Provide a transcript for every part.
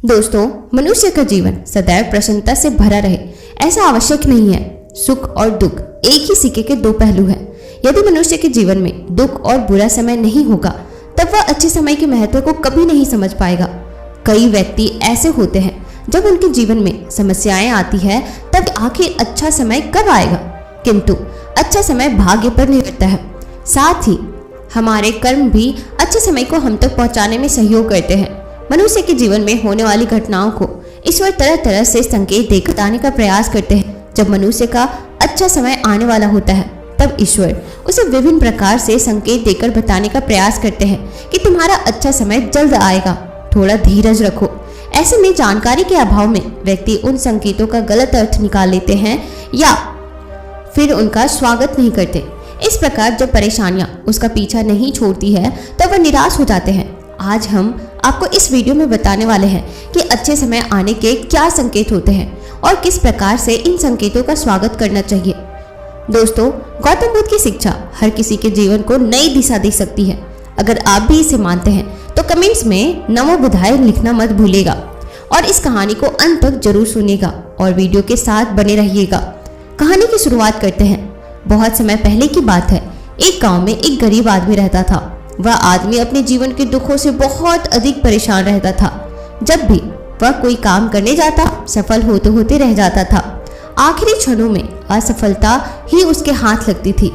दोस्तों, मनुष्य का जीवन सदैव प्रसन्नता से भरा रहे ऐसा आवश्यक नहीं है। सुख और दुख एक ही सिक्के के दो पहलू हैं। यदि मनुष्य के जीवन में दुख और बुरा समय नहीं होगा तब वह अच्छे समय के महत्व को कभी नहीं समझ पाएगा। कई व्यक्ति ऐसे होते हैं जब उनके जीवन में समस्याएं आती है तब आखिर अच्छा समय कब आएगा, किंतु अच्छा समय भाग्य पर निर्भर है। साथ ही हमारे कर्म भी अच्छे समय को हम तक पहुंचाने में सहयोग करते हैं। मनुष्य के जीवन में होने वाली घटनाओं को ईश्वर तरह तरह से संकेत देकर बताने का प्रयास करते हैं। जब मनुष्य का अच्छा समय आने वाला होता है तब ईश्वर उसे विभिन्न प्रकार से संकेत देकर बताने का प्रयास करते हैं कि तुम्हारा अच्छा समय जल्द आएगा, थोड़ा धीरज रखो। ऐसे में जानकारी के अभाव में व्यक्ति उन संकेतों का गलत अर्थ निकाल लेते हैं या फिर उनका स्वागत नहीं करते। इस प्रकार जब परेशानियां उसका पीछा नहीं छोड़ती है तब वह निराश हो जाते हैं। आज हम आपको इस वीडियो में बताने वाले हैं कि अच्छे समय आने के क्या संकेत होते हैं और किस प्रकार से इन संकेतों का स्वागत करना चाहिए। दोस्तों, गौतम बुद्ध की शिक्षा हर किसी के जीवन को नई दिशा दे सकती है। अगर आप भी इसे मानते हैं तो कमेंट्स में नमो बुद्धाय लिखना मत भूलिएगा और इस कहानी को अंत तक जरूर सुनिएगा और वीडियो के साथ बने रहिएगा। कहानी की शुरुआत करते हैं। बहुत समय पहले की बात है। एक गांव में एक गरीब आदमी रहता था। वह आदमी अपने जीवन के दुखों से बहुत अधिक परेशान रहता था। जब भी वह कोई काम करने जाता सफल होते होते रह जाता था। आखिरी क्षणों में असफलता ही उसके हाथ लगती थी।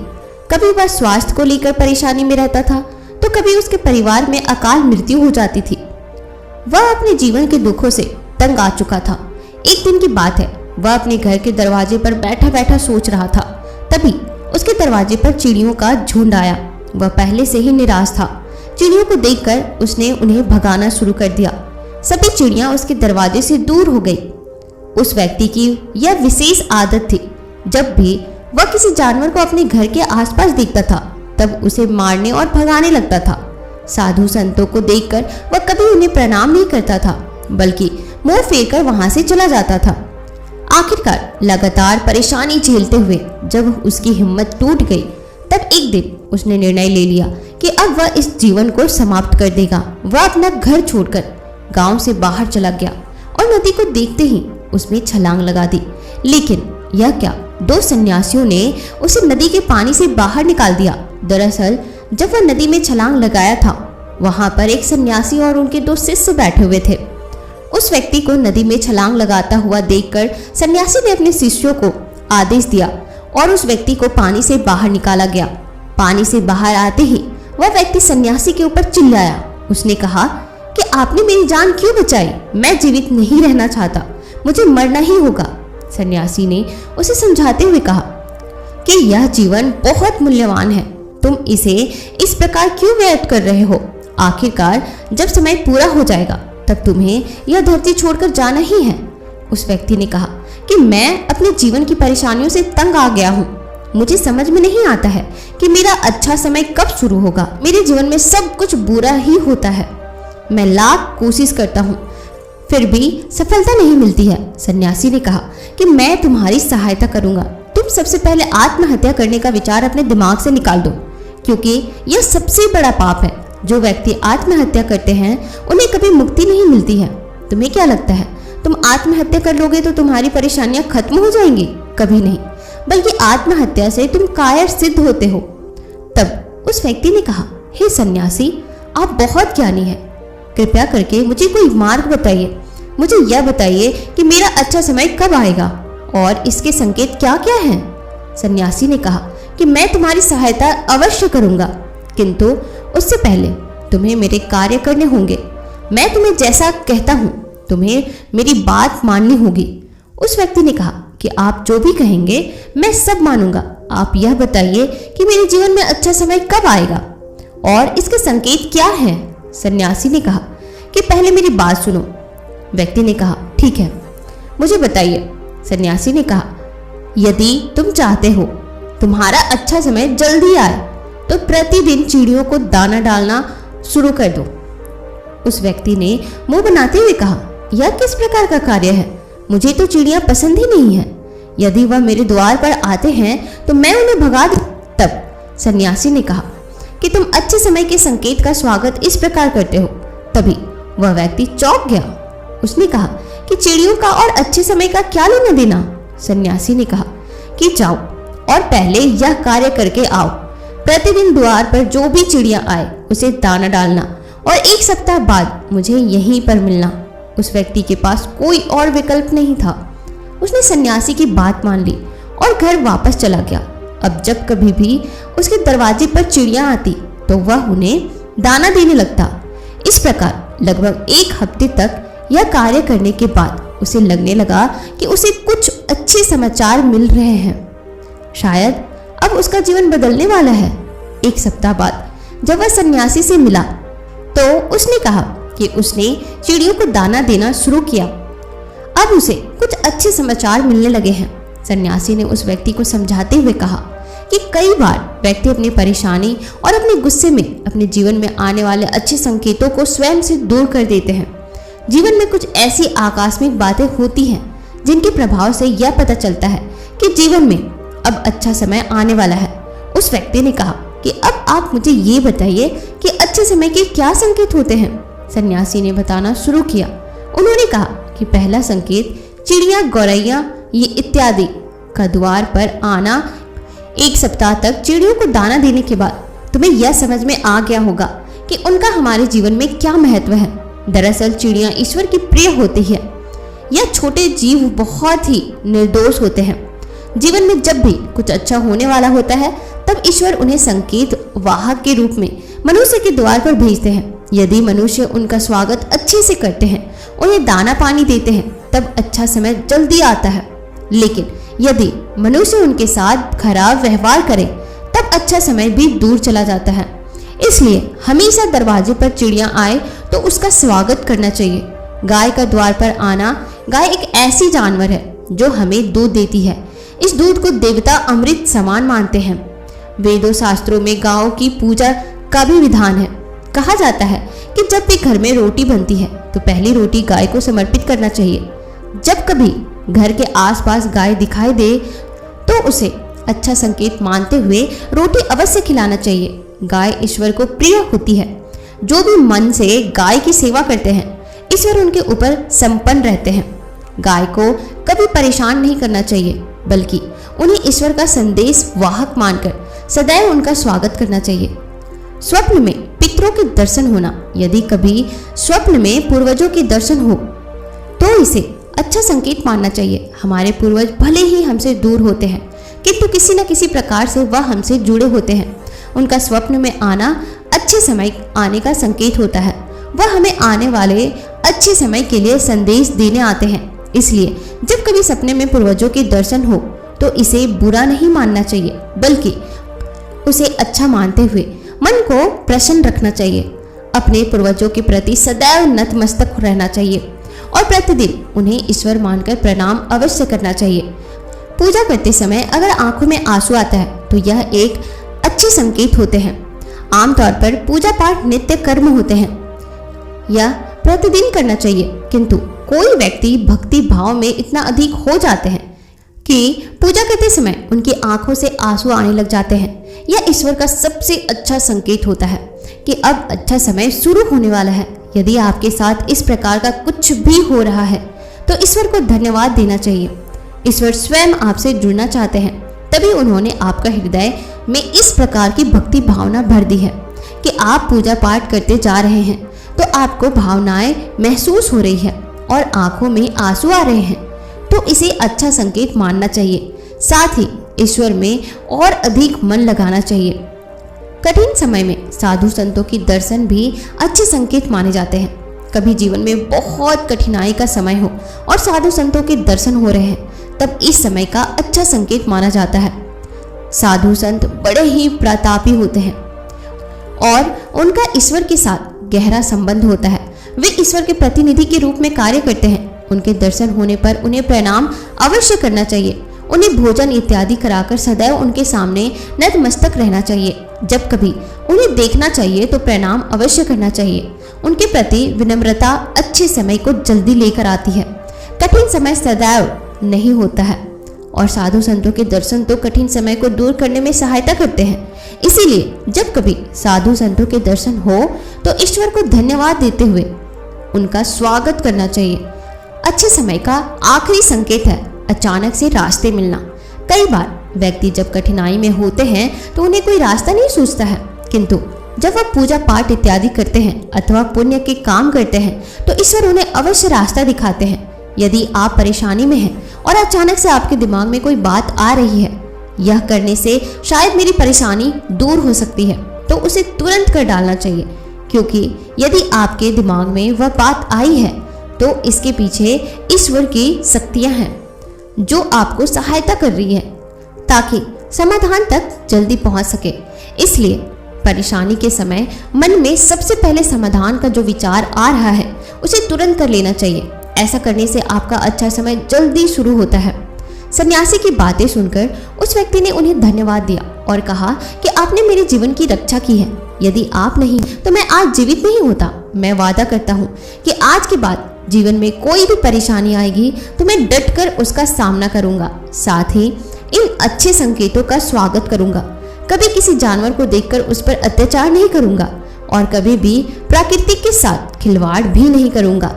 कभी वह स्वास्थ्य को लेकर परेशानी में रहता था तो कभी उसके परिवार में अकाल मृत्यु हो जाती थी। वह अपने जीवन के दुखों से तंग आ चुका था। एक दिन की बात है, वह अपने घर के दरवाजे पर बैठा बैठा सोच रहा था। तभी उसके दरवाजे पर चिड़ियों का झुंड आया। वह पहले से ही निराश था। चिड़ियों को देखकर उसने उन्हें भगाना शुरू कर दिया। सभी चिड़ियां उसके दरवाजे से दूर हो गई। उस व्यक्ति की यह विशेष आदत थी, जब भी वह किसी जानवर को अपने घर के आसपास देखता था तब उसे मारने और भगाने लगता था। साधु संतों को देखकर वह कभी उन्हें प्रणाम नहीं करता था, बल्कि मुंह फेरकर वहां से चला जाता था। आखिरकार लगातार परेशानी झेलते हुए जब उसकी हिम्मत टूट गई तब एक दिन उसने निर्णय ले लिया कि अब वह इस जीवन को समाप्त कर देगा। वह अपना घर छोड़कर गांव से बाहर चला गया और नदी को देखते ही उसमें छलांग लगा दी। लेकिन यह क्या, दो सन्यासियों ने उसे नदी के पानी से बाहर निकाल दिया। दरअसल जब वह नदी में छलांग लगाया था वहां पर एक सन्यासी और उनके दो शिष्य बैठे हुए थे। उस व्यक्ति को नदी में छलांग लगाता हुआ देखकर सन्यासी ने अपने शिष्यों को आदेश दिया और उस व्यक्ति को पानी से बाहर निकाला गया। पानी से बाहर आते ही वह व्यक्ति सन्यासी के ऊपर चिल्लाया। उसने कहा कि आपने मेरी जान क्यों बचाई? मैं जीवित नहीं रहना चाहता, मुझे मरना ही होगा। सन्यासी ने उसे समझाते हुए कहा कि यह जीवन बहुत मूल्यवान है, तुम इसे इस प्रकार क्यों व्यर्थ कर रहे हो? आखिरकार जब समय पूरा हो जाएगा तब तुम्हें यह धरती छोड़कर जाना ही है। उस व्यक्ति ने कहा कि मैं अपने जीवन की परेशानियों से तंग आ गया हूँ। मुझे समझ में नहीं आता है कि मेरा अच्छा समय कब शुरू होगा। मेरे जीवन में सब कुछ बुरा ही होता है। मैं लाख कोशिश करता हूँ फिर भी सफलता नहीं मिलती है। सन्यासी ने कहा कि मैं तुम्हारी सहायता करूंगा। तुम सबसे पहले आत्महत्या करने का विचार अपने दिमाग से निकाल दो, क्योंकि यह सबसे बड़ा पाप है। जो व्यक्ति आत्महत्या करते हैं उन्हें कभी मुक्ति नहीं मिलती है। तुम्हें क्या लगता है तुम आत्महत्या कर लोगे तो तुम्हारी परेशानियां खत्म हो जाएंगी? कभी नहीं, बल्कि आत्महत्या से तुम कायर सिद्ध होते हो। तब उस व्यक्ति ने कहा, हे सन्यासी, आप बहुत ज्ञानी हैं, कृपया करके मुझे कोई मार्ग बताइए। मुझे यह बताइए कि मेरा अच्छा समय कब आएगा और इसके संकेत क्या क्या हैं? सन्यासी ने कहा कि मैं तुम्हारी सहायता अवश्य करूंगा, किंतु उससे पहले तुम्हें मेरे कार्य करने होंगे। मैं तुम्हें जैसा कहता हूँ तुम्हें मेरी बात माननी होगी। उस व्यक्ति ने कहा कि आप जो भी कहेंगे मैं सब मानूंगा। आप यह बताइए कि मेरे जीवन में अच्छा समय कब आएगा और इसके संकेत क्या हैं? सन्यासी ने कहा कि पहले मेरी बात सुनो। व्यक्ति ने कहा, ठीक है, मुझे बताइए। सन्यासी ने कहा, यदि तुम चाहते हो तुम्हारा अच्छा समय जल्दी आए तो प्रतिदिन चिड़ियों को दाना डालना शुरू कर दो। उस व्यक्ति ने मुंह बनाते हुए कहा, यह किस प्रकार का कार्य है? मुझे तो चिड़ियां पसंद ही नहीं है। यदि वह मेरे द्वार पर आते हैं तो मैं उन्हें भगा दूं। तब सन्यासी ने कहा कि तुम अच्छे समय के संकेत का स्वागत इस प्रकार करते हो। तभी वह व्यक्ति चौंक गया। उसने कहा कि चिड़ियों का और अच्छे समय का क्या लेना देना। सन्यासी ने कहा कि जाओ और पहले यह कार्य करके आओ। प्रतिदिन द्वार पर जो भी चिड़िया आए उसे दाना डालना और 1 सप्ताह बाद मुझे यहीं पर मिलना। उस व्यक्ति के पास कोई और विकल्प नहीं था। उसने सन्यासी की बात मान ली और घर वापस चला गया। अब जब कभी भी उसके दरवाजे पर चिड़िया आती तो वह उन्हें दाना देने लगता। इस प्रकार लगभग 1 हफ्ते तक यह कार्य करने के बाद उसे लगने लगा कि उसे कुछ अच्छे समाचार मिल रहे हैं। शायद अब उसका जीवन बदलने वाला है। 1 सप्ताह बाद जब वह सन्यासी से मिला तो उसने कहा कि उसने चिड़ियों को दाना देना शुरू किया। अब उसे कुछ अच्छे समाचार मिलने लगे हैं। सन्यासी ने उस व्यक्ति को समझाते हुए कहा कि कई बार व्यक्ति अपनी परेशानी और अपने गुस्से में अपने जीवन में आने वाले अच्छे संकेतों को स्वयं से दूर कर देते हैं। जीवन में कुछ ऐसी आकस्मिक बातें होती हैं जिनके प्रभाव से यह पता चलता है कि जीवन में अब अच्छा समय आने वाला है। उस व्यक्ति ने कहा कि अब आप मुझे ये बताइए कि अच्छे समय के क्या संकेत होते हैं। सन्यासी ने बताना शुरू किया। उन्होंने कहा कि पहला संकेत चिड़िया, गौरैया ये इत्यादि का द्वार पर आना। 1 सप्ताह तक चिड़ियों को दाना देने के बाद तुम्हें यह समझ में आ गया होगा कि उनका हमारे जीवन में क्या महत्व है। दरअसल चिड़िया ईश्वर की प्रिय होती है। यह छोटे जीव बहुत ही निर्दोष होते हैं। जीवन में जब भी कुछ अच्छा होने वाला होता है तब ईश्वर उन्हें संकेत वाहक के रूप में मनुष्य के द्वार पर भेजते हैं। यदि मनुष्य उनका स्वागत अच्छे से करते हैं, उन्हें दाना पानी देते हैं, तब अच्छा समय जल्दी आता है। लेकिन यदि मनुष्य उनके साथ खराब व्यवहार करे तब अच्छा समय भी दूर चला जाता है। इसलिए हमेशा दरवाजे पर चिड़िया आए तो उसका स्वागत करना चाहिए। गाय का द्वार पर आना। गाय एक ऐसी जानवर है जो हमें दूध देती है। इस दूध को देवता अमृत समान मानते हैं। वेदों शास्त्रों में गायों की पूजा का भी विधान है। कहा जाता है कि जब भी घर में रोटी बनती है तो पहली रोटी गाय को समर्पित करना चाहिए। जब कभी घर के आसपास गाय दिखाई दे तो उसे अच्छा संकेत मानते हुए रोटी अवश्य खिलाना चाहिए। गाय ईश्वर को प्रिय होती है। जो भी मन से गाय की सेवा करते हैं, ईश्वर उनके ऊपर संपन्न रहते हैं। गाय को कभी परेशान नहीं करना चाहिए, बल्कि उन्हें ईश्वर का संदेश वाहक मानकर सदैव उनका स्वागत करना चाहिए। स्वप्न में पितरों के दर्शन होना। यदि कभी स्वप्न में पूर्वजों के दर्शन हो तो इसे अच्छा संकेत मानना चाहिए। हमारे पूर्वज भले ही हमसे दूर होते हैं, किंतु किसी न किसी प्रकार से वह हमसे जुड़े होते हैं। उनका स्वप्न में आना अच्छे समय आने का संकेत होता है। वह हमें आने वाले अच्छे समय के लिए संदेश देने आते हैं। इसलिए जब कभी सपने में पूर्वजों के दर्शन हो तो इसे बुरा नहीं मानना चाहिए, बल्कि उसे अच्छा मानते हुए मन को प्रसन्न रखना चाहिए। अपने पूर्वजों के प्रति सदैव नतमस्तक रहना चाहिए और प्रतिदिन उन्हें ईश्वर मानकर प्रणाम अवश्य करना चाहिए। पूजा करते समय अगर आंखों में आंसू आता है तो यह एक अच्छे संकेत होते हैं। आमतौर पर पूजा पाठ नित्य कर्म होते हैं, यह प्रतिदिन करना चाहिए, किंतु कोई व्यक्ति भक्ति भाव में इतना अधिक हो जाते हैं कि पूजा करते समय उनकी आंखों से आंसू आने लग जाते हैं। यह ईश्वर का सबसे अच्छा संकेत होता है कि अब अच्छा समय शुरू होने वाला है। यदि आपके साथ इस प्रकार का कुछ भी हो रहा है तो ईश्वर को धन्यवाद देना चाहिए। ईश्वर स्वयं आपसे जुड़ना चाहते हैं, तभी उन्होंने आपका हृदय में इस प्रकार की भक्ति भावना भर दी है कि आप पूजा पाठ करते जा रहे हैं तो आपको भावनाएं महसूस हो रही है और आंखों में आंसू आ रहे हैं, तो इसे अच्छा संकेत मानना चाहिए। साथ ही ईश्वर में और अधिक मन लगाना चाहिए। कठिन समय में साधु संतों की दर्शन भी अच्छे संकेत माने जाते हैं। कभी जीवन में बहुत कठिनाई का समय हो और साधु संतों के दर्शन हो रहे हैं, तब इस समय का अच्छा संकेत माना जाता है। साधु संत बड़े ही प्रतापी होते हैं और उनका ईश्वर के साथ गहरा संबंध होता है। वे ईश्वर के प्रतिनिधि के रूप में कार्य करते हैं। उनके दर्शन होने पर उन्हें प्रणाम अवश्य करना चाहिए। उन्हें भोजन इत्यादि कराकर सदैव उनके सामने नतमस्तक रहना चाहिए। जब कभी उन्हें देखना चाहिए तो प्रणाम अवश्य करना चाहिए। उनके प्रति विनम्रता अच्छे समय को जल्दी लेकर आती है। कठिन समय सदैव नहीं होता है और साधु संतों के दर्शन तो कठिन समय को दूर करने में सहायता करते हैं। इसीलिए जब कभी साधु संतों के दर्शन हो तो ईश्वर को धन्यवाद देते हुए उनका स्वागत करना चाहिए। अच्छे समय का आखिरी संकेत है अचानक से रास्ते मिलना। कई बार व्यक्ति जब कठिनाई में होते हैं तो उन्हें कोई रास्ता नहीं सूझता है, किंतु जब वह पूजा पाठ इत्यादि करते हैं अथवा पुण्य के काम करते हैं तो ईश्वर उन्हें अवश्य रास्ता दिखाते हैं। यदि आप परेशानी में हैं और अचानक से आपके दिमाग में कोई बात आ रही है, यह करने से शायद मेरी परेशानी दूर हो सकती है, तो उसे तुरंत कर डालना चाहिए, क्योंकि यदि आपके दिमाग में वह बात आई है तो इसके पीछे ईश्वर की शक्तियां हैं जो आपको सहायता कर रही है ताकि समाधान तक जल्दी पहुंच सके। इसलिए परेशानी के समय मन में सबसे पहले समाधान का जो विचार आ रहा है उसे तुरंत कर लेना चाहिए। ऐसा करने से आपका अच्छा समय जल्दी शुरू होता है। सन्यासी की बातें सुनकर उस व्यक्ति ने उन्हें धन्यवाद दिया और कहा कि आपने मेरे जीवन की रक्षा की है। यदि आप नहीं तो मैं आज जीवित नहीं होता। मैं वादा करता हूँ कि आज के बाद जीवन में कोई भी परेशानी आएगी तो मैं डटकर उसका सामना करूंगा। साथ ही इन अच्छे संकेतों का स्वागत करूंगा। कभी किसी जानवर को देखकर उस पर अत्याचार नहीं करूंगा और कभी भी प्रकृति के साथ खिलवाड़ भी नहीं करूंगा।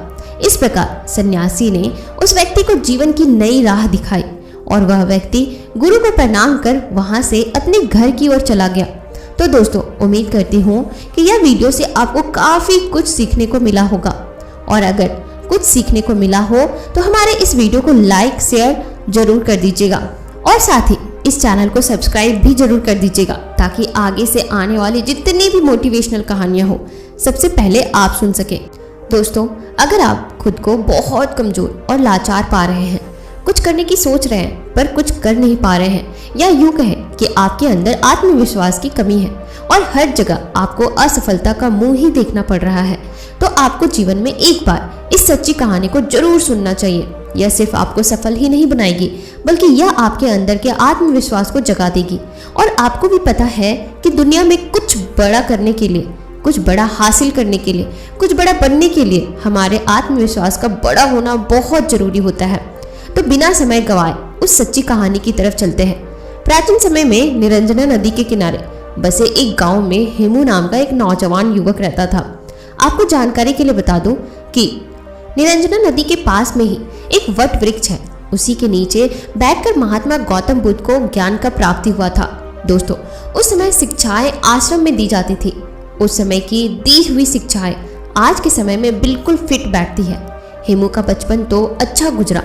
इस प्रकार सन्यासी ने उस व्यक्ति को जीवन की नई राह दिखाई और वह व्यक्ति गुरु को प्रणाम कर वहां से अपने घर की ओर चला गया। तो दोस्तों, उम्मीद करती हूँ कि यह वीडियो से आपको काफी कुछ सीखने को मिला होगा, और अगर कुछ सीखने को मिला हो तो हमारे इस वीडियो को लाइक शेयर जरूर कर दीजिएगा और साथ ही इस चैनल को सब्सक्राइब भी जरूर कर दीजिएगा ताकि आगे से आने वाली जितनी भी मोटिवेशनल कहानियां हो सबसे पहले आप सुन सके। दोस्तों, अगर आप खुद को बहुत कमजोर और लाचार पा रहे हैं, कुछ करने की सोच रहे हैं पर कुछ कर नहीं पा रहे हैं, या यूं कहें कि आपके अंदर आत्मविश्वास की कमी है और हर जगह आपको असफलता का मुंह ही देखना पड़ रहा है, तो आपको जीवन में एक बार इस सच्ची कहानी को जरूर सुनना चाहिए। यह सिर्फ आपको सफल ही नहीं बनाएगी बल्कि यह आपके अंदर के आत्मविश्वास को जगा देगी और आपको भी पता है कि दुनिया में कुछ बड़ा करने के लिए, कुछ बड़ा हासिल करने के लिए, कुछ बड़ा बनने के लिए हमारे आत्मविश्वास का बड़ा होना बहुत जरूरी होता है। तो बिना समय गवाए उस सच्ची कहानी की तरफ चलते हैं। प्राचीन समय में निरंजना नदी के किनारे बसे एक गांव में हेमू नाम का एक नौजवान युवक रहता था। आपको जानकारी के लिए बता दूं कि निरंजना नदी के पास में ही एक वट वृक्ष है। उसी के नीचे बैठकर महात्मा गौतम बुद्ध को ज्ञान का प्राप्ति हुआ था। दोस्तों, उस समय शिक्षाएं आश्रम में दी जाती थी। उस समय की दी हुई शिक्षाएं आज के समय में बिल्कुल फिट बैठती है। हेमू का बचपन तो अच्छा गुजरा,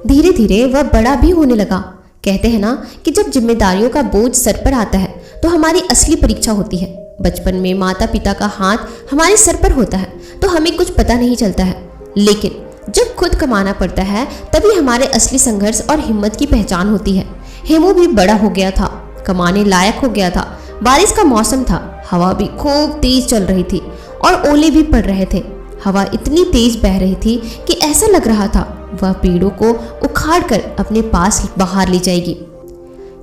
धीरे धीरे वह बड़ा भी होने लगा। कहते हैं ना कि जब जिम्मेदारियों का बोझ सर पर आता है तो हमारी असली परीक्षा होती है। बचपन में माता पिता का हाथ हमारे सर पर होता है तो हमें कुछ पता नहीं चलता है, लेकिन जब खुद कमाना पड़ता है तभी हमारे असली संघर्ष और हिम्मत की पहचान होती है। हेमू भी बड़ा हो गया था, कमाने लायक हो गया था। बारिश का मौसम था, हवा भी खूब तेज चल रही थी और ओले भी पड़ रहे थे। हवा इतनी तेज बह रही थी कि ऐसा लग रहा था वह पेड़ों को उखाड़कर अपने पास बाहर ले जाएगी।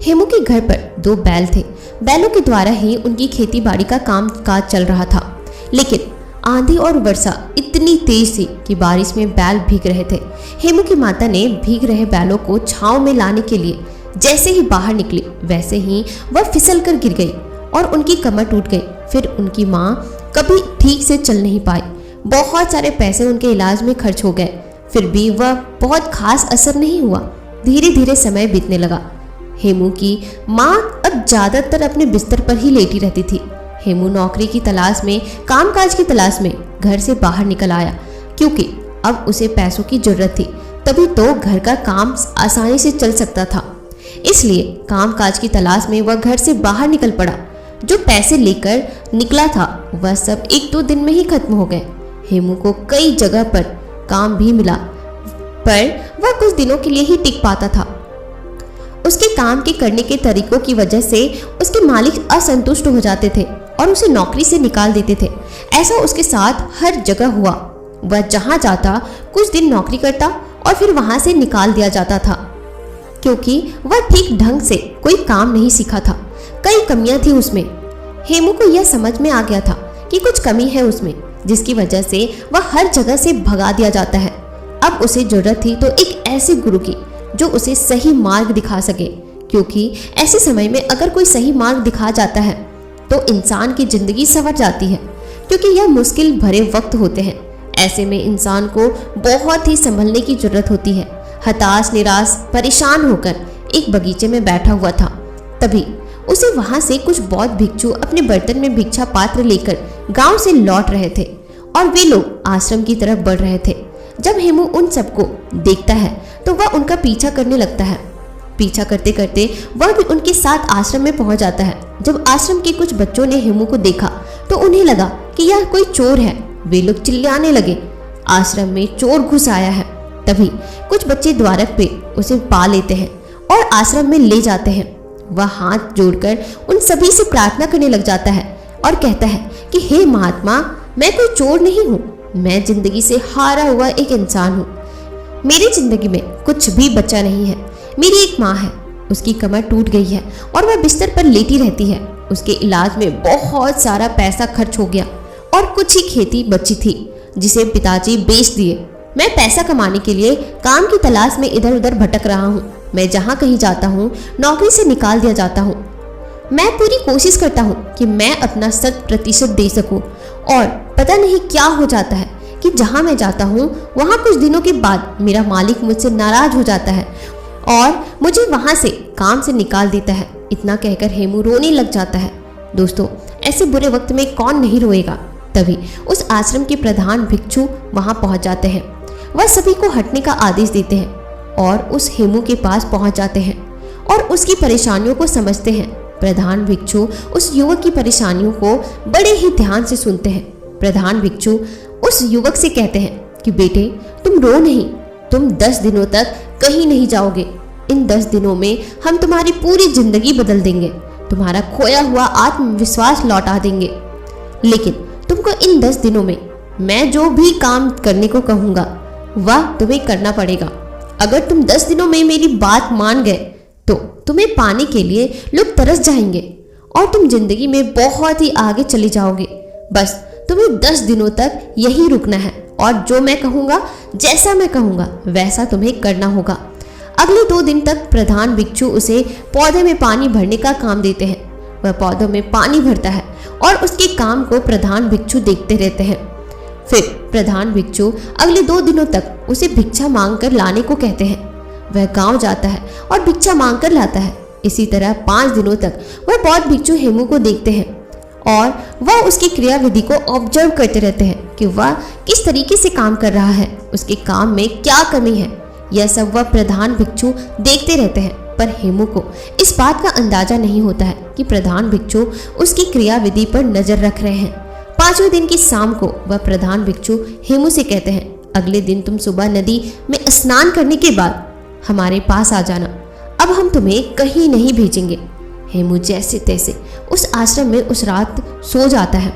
हेमू के घर पर 2 बैल थे। बैलों के द्वारा ही उनकी खेती बाड़ी का काम काज चल रहा था, लेकिन आंधी और वर्षा इतनी तेज थी कि बारिश में बैल भीग रहे थे। हेमू की माता ने भीग रहे बैलों को छांव में लाने के लिए जैसे ही बाहर निकली वैसे ही वह फिसल कर गिर गई और उनकी कमर टूट गई। फिर उनकी माँ कभी ठीक से चल नहीं पाई। बहुत सारे पैसे उनके इलाज में खर्च हो गए, फिर भी वह बहुत खास असर नहीं हुआ। धीरे धीरे समय बीतने लगा। हेमू की माँ अब ज्यादातर अपने बिस्तर पर ही लेटी रहती थी। हेमू नौकरी की तलाश में, कामकाज की तलाश में घर से बाहर निकल आया, क्योंकि अब उसे पैसों की जरूरत थी, तभी तो घर का काम आसानी से चल सकता था। इसलिए कामकाज की तलाश में वह घर से बाहर निकल पड़ा। जो पैसे लेकर निकला था वह सब 1-2 दिन में ही खत्म हो गए। हेमू को कई जगह पर काम भी मिला, पर वह कुछ दिनों के लिए ही टिक पाता था। उसके काम के करने के तरीकों की वजह से उसके मालिक असंतुष्ट हो जाते थे और उसे नौकरी से निकाल देते थे। ऐसा उसके साथ हर जगह हुआ। वह जहां जाता कुछ दिन नौकरी करता और फिर वहां से निकाल दिया जाता था, क्योंकि वह ठीक ढंग से कोई काम नहीं सीखा था। कई कमियां थी उसमें। हेमू को यह समझ में आ गया था कि कुछ कमी है उसमें, जिसकी वजह से वह हर जगह से भगा दिया जाता है। अब उसे जरूरत थी तो एक ऐसे गुरु की जो उसे सही मार्ग दिखा सके, क्योंकि ऐसे समय में अगर कोई सही मार्ग दिखा जाता है तो इंसान की जिंदगी संवर जाती है, क्योंकि यह मुश्किल भरे वक्त होते हैं। ऐसे में इंसान को बहुत ही संभलने की जरूरत होती है। हताश, निराश, परेशान होकर एक बगीचे में बैठा हुआ था। तभी उसे वहां से कुछ बौद्ध भिक्षु अपने बर्तन में भिक्षा पात्र लेकर गांव से लौट रहे थे और वे लोग आश्रम की तरफ बढ़ रहे थे। जब हेमू उन सबको देखता है तो वह उनका पीछा करने लगता है। पीछा करते करते वह भी उनके साथ आश्रम में पहुंच जाता है। जब आश्रम के कुछ बच्चों ने हेमू को देखा तो उन्हें लगा कि यह कोई चोर है। वे लोग चिल्लाने लगे, आश्रम में चोर घुस आया है। तभी कुछ बच्चे द्वारक पे उसे पा लेते हैं और आश्रम में ले जाते हैं। वह हाथ जोड़कर उन सभी से प्रार्थना करने लग जाता है और कहता है कि हे महात्मा, मैं कोई चोर नहीं हूँ, मैं जिंदगी से हारा हुआ एक इंसान हूँ। मेरी जिंदगी में कुछ भी बचा नहीं है। मेरी एक माँ है, उसकी कमर टूट गई है और वह बिस्तर पर लेटी रहती है। उसके इलाज में बहुत सारा पैसा खर्च हो गया और कुछ ही खेती बची थी जिसे पिताजी बेच दिए। मैं पैसा कमाने के लिए काम की तलाश में इधर उधर भटक रहा हूँ। मैं जहाँ कहीं जाता हूँ नौकरी से निकाल दिया जाता हूँ। मैं पूरी कोशिश करता हूँ कि मैं अपना 100% दे सकूँ और पता नहीं क्या हो जाता है कि जहाँ मैं जाता हूँ वहाँ कुछ दिनों के बाद मेरा मालिक मुझसे नाराज हो जाता है और मुझे वहाँ से काम से निकाल देता है। इतना कहकर हेमू रोने लग जाता है। दोस्तों, ऐसे बुरे वक्त में कौन नहीं रोएगा। तभी उस आश्रम के प्रधान भिक्षु वहाँ पहुँच जाते हैं। वह सभी को हटने का आदेश देते हैं और उस हेमू के पास पहुँच जाते हैं और उसकी परेशानियों को समझते हैं। प्रधान भिक्षु उस युवक की परेशानियों को बड़े ही ध्यान से सुनते हैं। प्रधान भिक्षु उस युवक से कहते हैं कि बेटे, तुम रो नहीं, तुम 10 दिनों तक कहीं नहीं जाओगे। इन 10 दिनों में हम तुम्हारी पूरी जिंदगी बदल देंगे, तुम्हारा खोया हुआ आत्मविश्वास लौटा देंगे। लेकिन तुमको इन 10 दिनों में मैं जो भी काम करने को कहूँगा वह तुम्हें करना पड़ेगा। अगर तुम 10 दिनों में मेरी बात मान गए तो तुम्हें पाने के लिए लोग तरस जाएंगे और तुम जिंदगी में बहुत ही आगे चले जाओगे। बस तुम्हें 10 दिनों तक यही रुकना है और जो मैं कहूँगा, जैसा मैं कहूँगा वैसा तुम्हें करना होगा। अगले 2 दिन तक प्रधान भिक्षु उसे पौधे में पानी भरने का काम देते हैं। वह पौधों में पानी भरता है और उसके काम को प्रधान भिक्षु देखते रहते हैं। फिर प्रधान भिक्षु अगले 2 दिनों तक उसे भिक्षा मांग कर लाने को कहते हैं। वह गांव जाता है और भिक्षा मांग कर लाता है। इसी तरह 5 दिनों तक वह बौद्ध भिक्षु हेमू को देखते हैं और वह उसकी क्रिया विधि को ऑब्जर्व करते रहते हैं कि वह किस तरीके से काम कर रहा है, उसके काम में क्या कमी है। यह सब वह प्रधान भिक्षु देखते रहते हैं, पर हेमू को इस बात का अंदाजा नहीं होता है कि प्रधान भिक्षु उसकी क्रिया विधि पर नजर रख रहे हैं। 5वें दिन की शाम को वह प्रधान भिक्षु हेमू से कहते हैं, अगले दिन तुम सुबह नदी में स्नान करने के बाद हमारे पास आ जाना। अब हम तुम्हें कहीं नहीं भेजेंगे। हेमू जैसे तैसे उस आश्रम में उस रात सो जाता है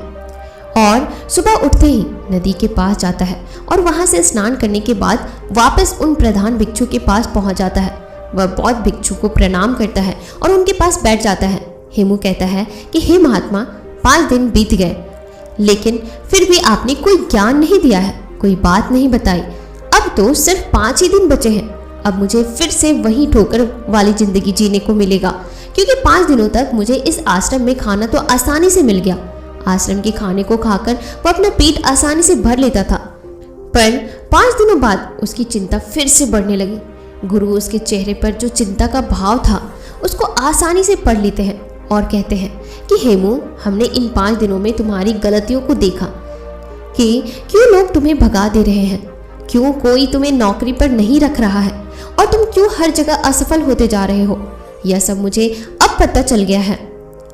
और सुबह उठते ही नदी के पास जाता है और वहां से स्नान करने के बाद वापस उन प्रधान भिक्षु के पास पहुंच जाता है। वह बौद्ध भिक्षु को प्रणाम करता है और उनके पास बैठ जाता है। हेमू कहता है कि हे महात्मा, 5 दिन बीत गए लेकिन फिर भी आपने कोई ज्ञान नहीं दिया है, कोई बात नहीं बताई। अब तो सिर्फ 5 ही दिन बचे हैं। अब मुझे फिर से वही ठोकर वाली जिंदगी जीने को मिलेगा, क्योंकि 5 दिनों तक मुझे इस आश्रम में खाना तो आसानी से मिल गया। आश्रम के खाने को खाकर वह अपना पेट आसानी से भर लेता था, पर 5 दिनों बाद उसकी चिंता फिर से बढ़ने लगी। गुरु उसके चेहरे पर जो चिंता का भाव था उसको आसानी से पढ़ लेते हैं और कहते हैं कि हेमू, हमने इन 5 दिनों में तुम्हारी गलतियों को देखा कि क्यों लोग तुम्हें भगा दे रहे हैं, क्यों कोई तुम्हें नौकरी पर नहीं रख रहा है और तुम क्यों हर जगह असफल होते जा रहे हो। यह सब मुझे अब पता चल गया है।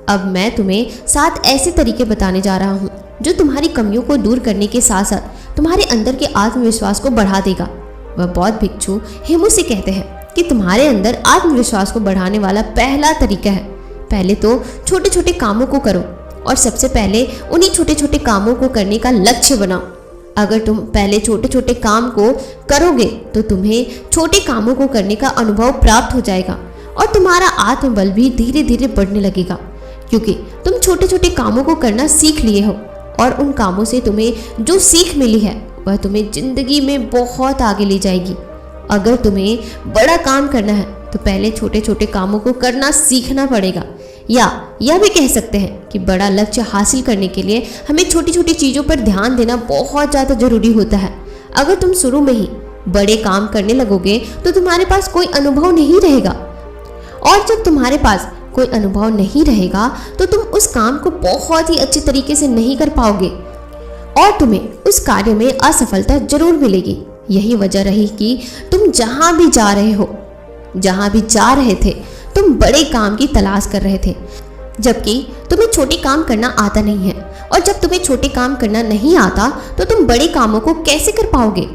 अब मैं तुम्हें 7 ऐसे तरीके बताने जा रहा हूँ जो तुम्हारी कमियों को दूर करने के साथ साथ तुम्हारे अंदर के आत्मविश्वास को बढ़ा देगा। वह बौद्ध भिक्षु हेमू से कहते हैं कि तुम्हारे अंदर आत्मविश्वास को बढ़ाने वाला पहला तरीका है, पहले तो छोटे छोटे कामों को करो और सबसे पहले उन्हीं छोटे छोटे कामों को करने का लक्ष्य बनाओ। अगर तुम पहले छोटे छोटे काम को करोगे तो तुम्हें छोटे कामों को करने का अनुभव प्राप्त हो जाएगा और तुम्हारा आत्मबल भी धीरे धीरे बढ़ने लगेगा, क्योंकि तुम छोटे छोटे कामों को करना सीख लिए हो और उन कामों से तुम्हें जो सीख मिली है वह तुम्हें जिंदगी में बहुत आगे ले जाएगी। अगर तुम्हें बड़ा काम करना है तो पहले छोटे छोटे कामों को करना सीखना पड़ेगा। या यह भी कह सकते हैं कि बड़ा लक्ष्य हासिल करने के लिए हमें छोटी छोटी चीज़ों पर ध्यान देना बहुत ज़्यादा जरूरी होता है। अगर तुम शुरू में ही बड़े काम करने लगोगे तो तुम्हारे पास कोई अनुभव नहीं रहेगा, और जब तुम्हारे पास कोई अनुभव नहीं रहेगा तो तुम उस काम को बहुत ही अच्छे तरीके से नहीं कर पाओगे और तुम्हें उस कार्य में असफलता जरूर मिलेगी। यही वजह रही कि तुम जहां भी जा रहे थे तुम बड़े काम की तलाश कर रहे थे, जबकि तुम्हें छोटे काम करना आता नहीं है। और जब तुम्हें छोटे काम करना नहीं आता तो तुम बड़े कामों को कैसे कर पाओगे।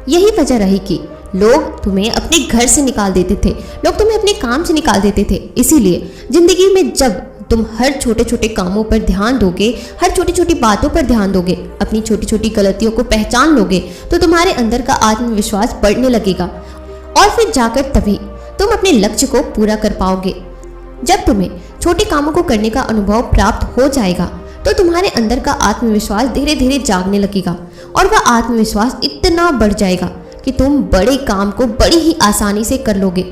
यही वजह रही कि लोग तुम्हें अपने घर से निकाल देते थे, लोग तुम्हें अपने काम से निकाल देते थे। इसीलिए जिंदगी में जब तुम हर छोटे छोटे कामों पर ध्यान दोगे, हर छोटी छोटी बातों पर ध्यान दोगे, अपनी छोटी छोटी गलतियों को पहचान लोगे, तो तुम्हारे अंदर का आत्मविश्वास बढ़ने लगेगा और फिर जाकर तभी तुम अपने लक्ष्य को पूरा कर पाओगे। जब तुम्हें छोटे कामों को करने का अनुभव प्राप्त हो जाएगा तो तुम्हारे अंदर का आत्मविश्वास धीरे धीरे जागने लगेगा और वह आत्मविश्वास इतना बढ़ जाएगा कि तुम बड़े काम को बड़ी ही आसानी से कर लोगे।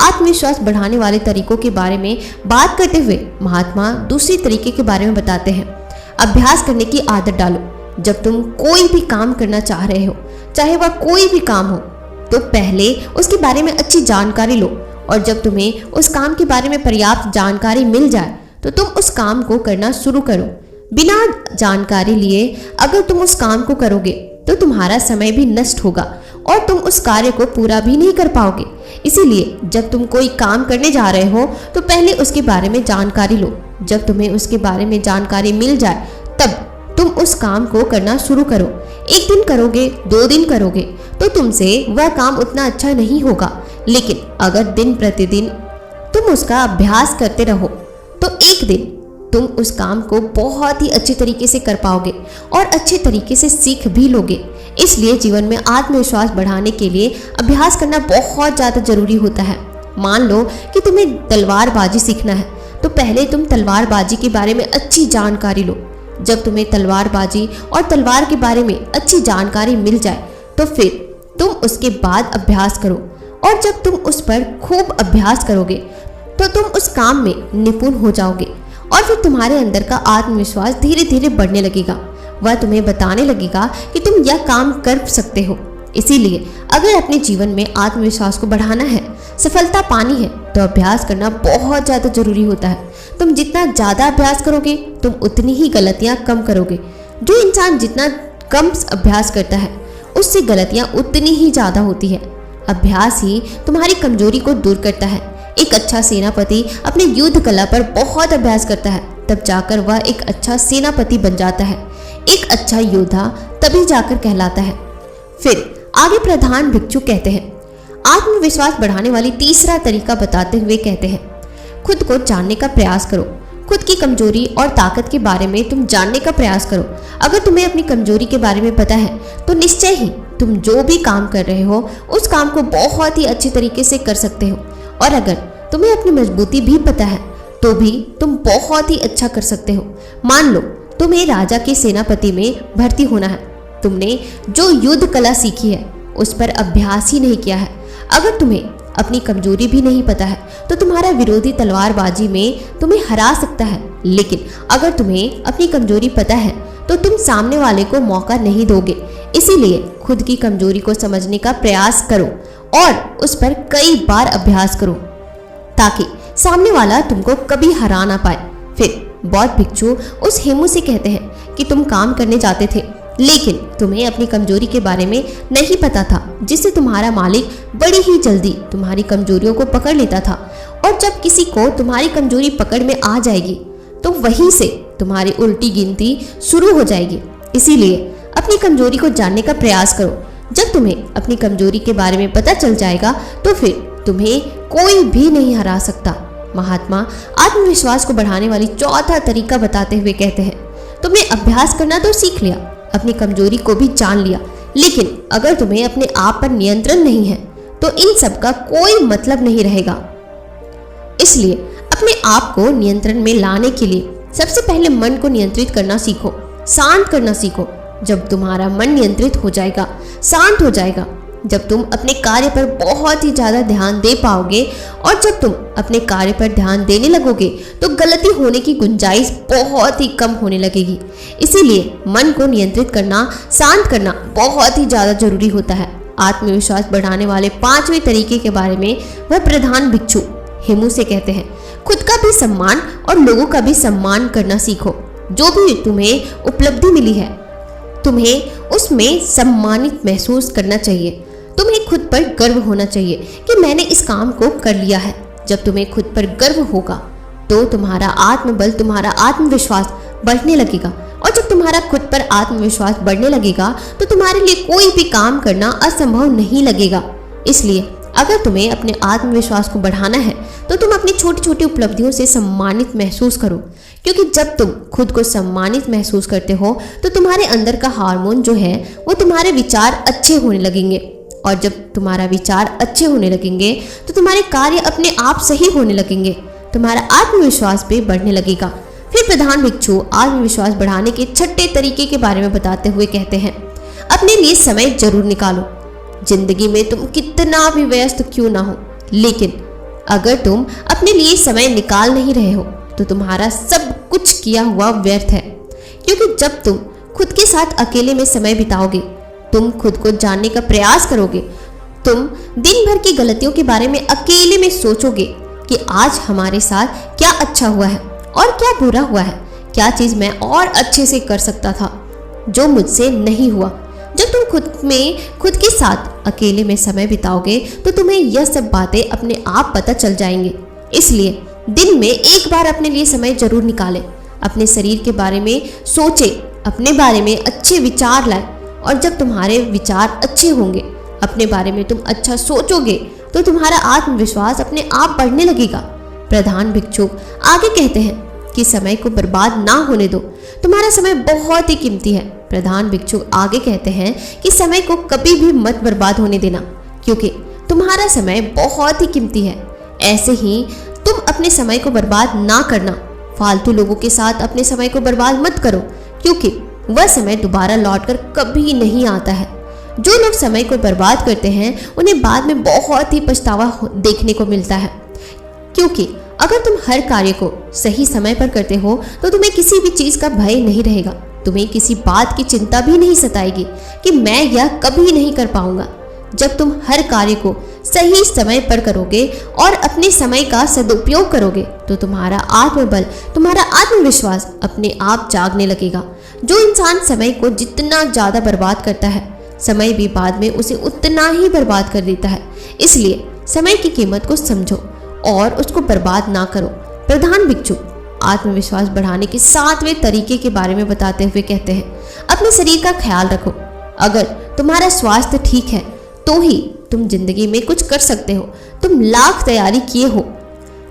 आत्मविश्वास बढ़ाने वाले तरीकों के बारे में बात करते हुए महात्मा दूसरी तरीके के बारे में बताते हैं। अभ्यास करने की आदत डालो। जब तुम कोई भी काम करना चाह रहे हो, चाहे वह कोई भी काम हो, तो पहले उसके बारे में अच्छी जानकारी लो, और जब तुम्हें उस काम के बारे में पर्याप्त जानकारी मिल जाए तो तुम उस काम को करना शुरू करो। बिना जानकारी लिए अगर तुम उस काम को करोगे तो तुम्हारा समय भी नष्ट होगा और तुम उस कार्य को पूरा भी नहीं कर पाओगे। इसीलिए जब तुम कोई काम करने जा रहे हो तो पहले उसके बारे में जानकारी लो। जब तुम्हें उसके बारे में जानकारी मिल जाए तब तुम उस काम को करना शुरू करो। एक दिन करोगे, 2 दिन करोगे तो तुमसे वह काम उतना अच्छा नहीं होगा, लेकिन अगर दिन प्रतिदिन तुम उसका अभ्यास करते रहो तो एक दिन तुम उस काम को बहुत ही अच्छे तरीके से कर पाओगे और अच्छे तरीके से सीख भी लोगे। इसलिए जीवन में आत्मविश्वास बढ़ाने के लिए अभ्यास करना बहुत ज़्यादा जरूरी होता है। मान लो कि तुम्हें तलवारबाजी सीखना है तो पहले तुम तलवारबाजी के बारे में अच्छी जानकारी लो। जब तुम्हें तलवारबाजी और तलवार के बारे में अच्छी जानकारी मिल जाए तो फिर तुम उसके बाद अभ्यास करो, और जब तुम उस पर खूब अभ्यास करोगे तो तुम उस काम में निपुण हो जाओगे और फिर तुम्हारे अंदर का आत्मविश्वास धीरे धीरे बढ़ने लगेगा। वह तुम्हें बताने लगेगा कि तुम यह काम कर सकते हो। इसीलिए अगर अपने जीवन में आत्मविश्वास को बढ़ाना है, सफलता पानी है, तो अभ्यास करना बहुत ज़्यादा जरूरी होता है। तुम जितना ज़्यादा अभ्यास करोगे तुम उतनी ही गलतियाँ कम करोगे। जो इंसान जितना कम अभ्यास करता है उससे गलतियाँ उतनी ही ज़्यादा होती है। अभ्यास ही तुम्हारी कमजोरी को दूर करता है। एक अच्छा सेनापति अपने युद्ध कला पर बहुत अभ्यास करता है, तब जाकर वह एक अच्छा सेनापति बन जाता है। एक अच्छा योद्धा तभी जाकर कहलाता है। फिर आगे प्रधान भिक्षु कहते हैं, आत्मविश्वास बढ़ाने वाली तीसरा तरीका बताते हुए कहते हैं, खुद को जानने का प्रयास करो। खुद की कमजोरी और ताकत के बारे में तुम जानने का प्रयास करो। अगर तुम्हें अपनी कमजोरी के बारे में पता है तो निश्चय ही तुम जो भी काम कर रहे हो उस काम को बहुत ही अच्छे तरीके से कर सकते हो, और अगर तुम्हें अपनी मजबूती भी पता है तो भी तुम बहुत ही अच्छा कर सकते हो। मान लो तुम्हें राजा के सेनापति में भर्ती होना है। तुमने जो युद्ध कला सीखी है उस पर अभ्यास ही नहीं किया है। अगर तुम्हें अपनी कमजोरी भी नहीं पता है तो तुम्हारा विरोधी तलवारबाजी में तुम्हें हरा सकता है, लेकिन अगर तुम्हें अपनी कमजोरी पता है तो तुम सामने वाले को मौका नहीं दोगे। इसीलिए खुद की कमजोरी को समझने का प्रयास करो और उस पर कई बार अभ्यास करो ताकि सामने वाला तुमको कभी हरा ना पाए। फिर बौद्ध भिक्षु उस हेमू से कहते हैं कि तुम काम करने जाते थे लेकिन तुम्हें अपनी कमजोरी के बारे में नहीं पता था, जिससे तुम्हारा मालिक बड़ी ही जल्दी तुम्हारी कमजोरियों को पकड़ लेता था, और जब किसी को तुम्हारी कमजोरी पकड़ में आ जाएगी तो वहीं से तुम्हारी उल्टी गिनती शुरू हो जाएगी। इसीलिए अपनी कमजोरी को जानने का प्रयास करो। जब तुम्हें अपनी कमजोरी के बारे में पता चल जाएगा तो फिर तुम्हें कोई भी नहीं हरा सकता। महात्मा आत्मविश्वास को बढ़ाने वाली चौथा तरीका बताते हुए कहते हैं, तुमने अभ्यास करना तो सीख लिया, अपनी कमजोरी को भी जान लिया, लेकिन अगर तुम्हें अपने आप पर नियंत्रण नहीं है तो इन सब का कोई मतलब नहीं रहेगा। इसलिए अपने आप को नियंत्रण में लाने के लिए सबसे पहले मन को नियंत्रित करना सीखो, शांत करना सीखो। जब तुम्हारा मन नियंत्रित हो जाएगा, शांत हो जाएगा, जब तुम अपने कार्य पर बहुत ही ज़्यादा ध्यान दे पाओगे और जब तुम अपने कार्य पर ध्यान देने लगोगे तो गलती होने की गुंजाइश बहुत ही कम होने लगेगी। इसीलिए मन को नियंत्रित करना, शांत करना बहुत ही ज़्यादा जरूरी होता है। आत्मविश्वास बढ़ाने वाले 5वें तरीके के बारे में वह प्रधान भिक्षु हेमू से कहते हैं, खुद का भी सम्मान और लोगों का भी सम्मान करना सीखो। जो भी तुम्हें उपलब्धि मिली है तुम्हें उसमें सम्मानित महसूस करना चाहिए। तुम्हें खुद पर गर्व होना चाहिए कि मैंने इस काम को कर लिया है। जब तुम्हें खुद पर गर्व होगा तो तुम्हारा आत्मबल, तुम्हारा आत्मविश्वास बढ़ने लगेगा और जब तुम्हारा खुद पर आत्मविश्वास बढ़ने लगेगा तो तुम्हारे लिए कोई भी काम करना असंभव नहीं लगेगा। इसलिए अगर तुम्हें अपने आत्मविश्वास को बढ़ाना है तो तुम अपनी छोटी छोटी उपलब्धियों से सम्मानित महसूस करो, क्योंकि जब तुम खुद को सम्मानित महसूस करते हो तो तुम्हारे अंदर का हार्मोन जो है वो तुम्हारे विचार अच्छे होने लगेंगे और जब तुम्हारा विचार अच्छे होने लगेंगे तो तुम्हारे कार्य अपने आप सही होने लगेंगे, तुम्हारा आत्मविश्वास भी बढ़ने लगेगा। फिर प्रधान भिक्षु आत्मविश्वास बढ़ाने के 6ठे तरीके के बारे में बताते हुए कहते हैं, अपने लिए समय जरूर निकालो। जिंदगी में तुम कितना भी व्यस्त क्यों ना हो, लेकिन अगर तुम अपने लिए समय निकाल नहीं रहे हो तो तुम्हारा सब कुछ किया हुआ व्यर्थ है। क्योंकि जब तुम खुद के साथ अकेले में समय बिताओगे, तुम खुद को जानने का प्रयास करोगे, तुम दिन भर की गलतियों के बारे में अकेले में सोचोगे कि आज हमारे साथ क्या अच्छा हुआ है और क्या बुरा हुआ है, क्या चीज़ मैं और अच्छे से कर सकता था जो मुझसे नहीं हुआ। जब तुम खुद के साथ अकेले में समय बिताओगे तो तुम्हें यह सब बातें अपने आप पता चल जाएंगी। इसलिए दिन में एक बार अपने लिए समय जरूर निकालें। अपने शरीर के बारे में सोचें, अपने बारे में अच्छे विचार लाएं और जब तुम्हारे विचार अच्छे होंगे, अपने बारे में तुम अच्छा सोचोगे तो तुम्हारा आत्मविश्वास अपने आप बढ़ने लगेगा। प्रधान भिक्षुक आगे कहते हैं कि समय को बर्बाद ना होने दो, तुम्हारा समय बहुत ही कीमती है। प्रधान भिक्षुक आगे कहते हैं कि समय को कभी भी मत बर्बाद होने देना, क्योंकि तुम्हारा समय बहुत ही कीमती है। ऐसे ही तुम अपने समय को बर्बाद ना करना। फालतू लोगों के साथ अपने समय को बर्बाद मत करो, क्योंकि वह समय दोबारा लौटकर कभी नहीं आता है। जो लोग समय को बर्बाद करते हैं उन्हें बाद में बहुत ही पछतावा देखने को मिलता है, क्योंकि अगर तुम हर कार्य को सही समय पर करते हो तो तुम्हें किसी भी चीज का भय नहीं रहेगा। तुम्हें किसी बात की चिंता भी नहीं सताएगी कि मैं यह कभी नहीं कर पाऊंगा। जब तुम हर कार्य को सही समय पर करोगे और अपने समय का सदुपयोग करोगे तो तुम्हारा आत्मबल, तुम्हारा आत्मविश्वास अपने आप जागने लगेगा। जो इंसान समय को जितना ज्यादा बर्बाद करता है, समय भी बाद में उसे उतना ही बर्बाद कर देता है। इसलिए समय की कीमत को समझो और उसको बर्बाद ना करो। प्रधान भिक्षु आत्मविश्वास बढ़ाने के 7वें तरीके के बारे में बताते हुए कहते हैं, अपने शरीर का ख्याल रखो। अगर तुम्हारा स्वास्थ्य ठीक है तो ही तुम जिंदगी में कुछ कर सकते हो। तुम लाख तैयारी किए हो,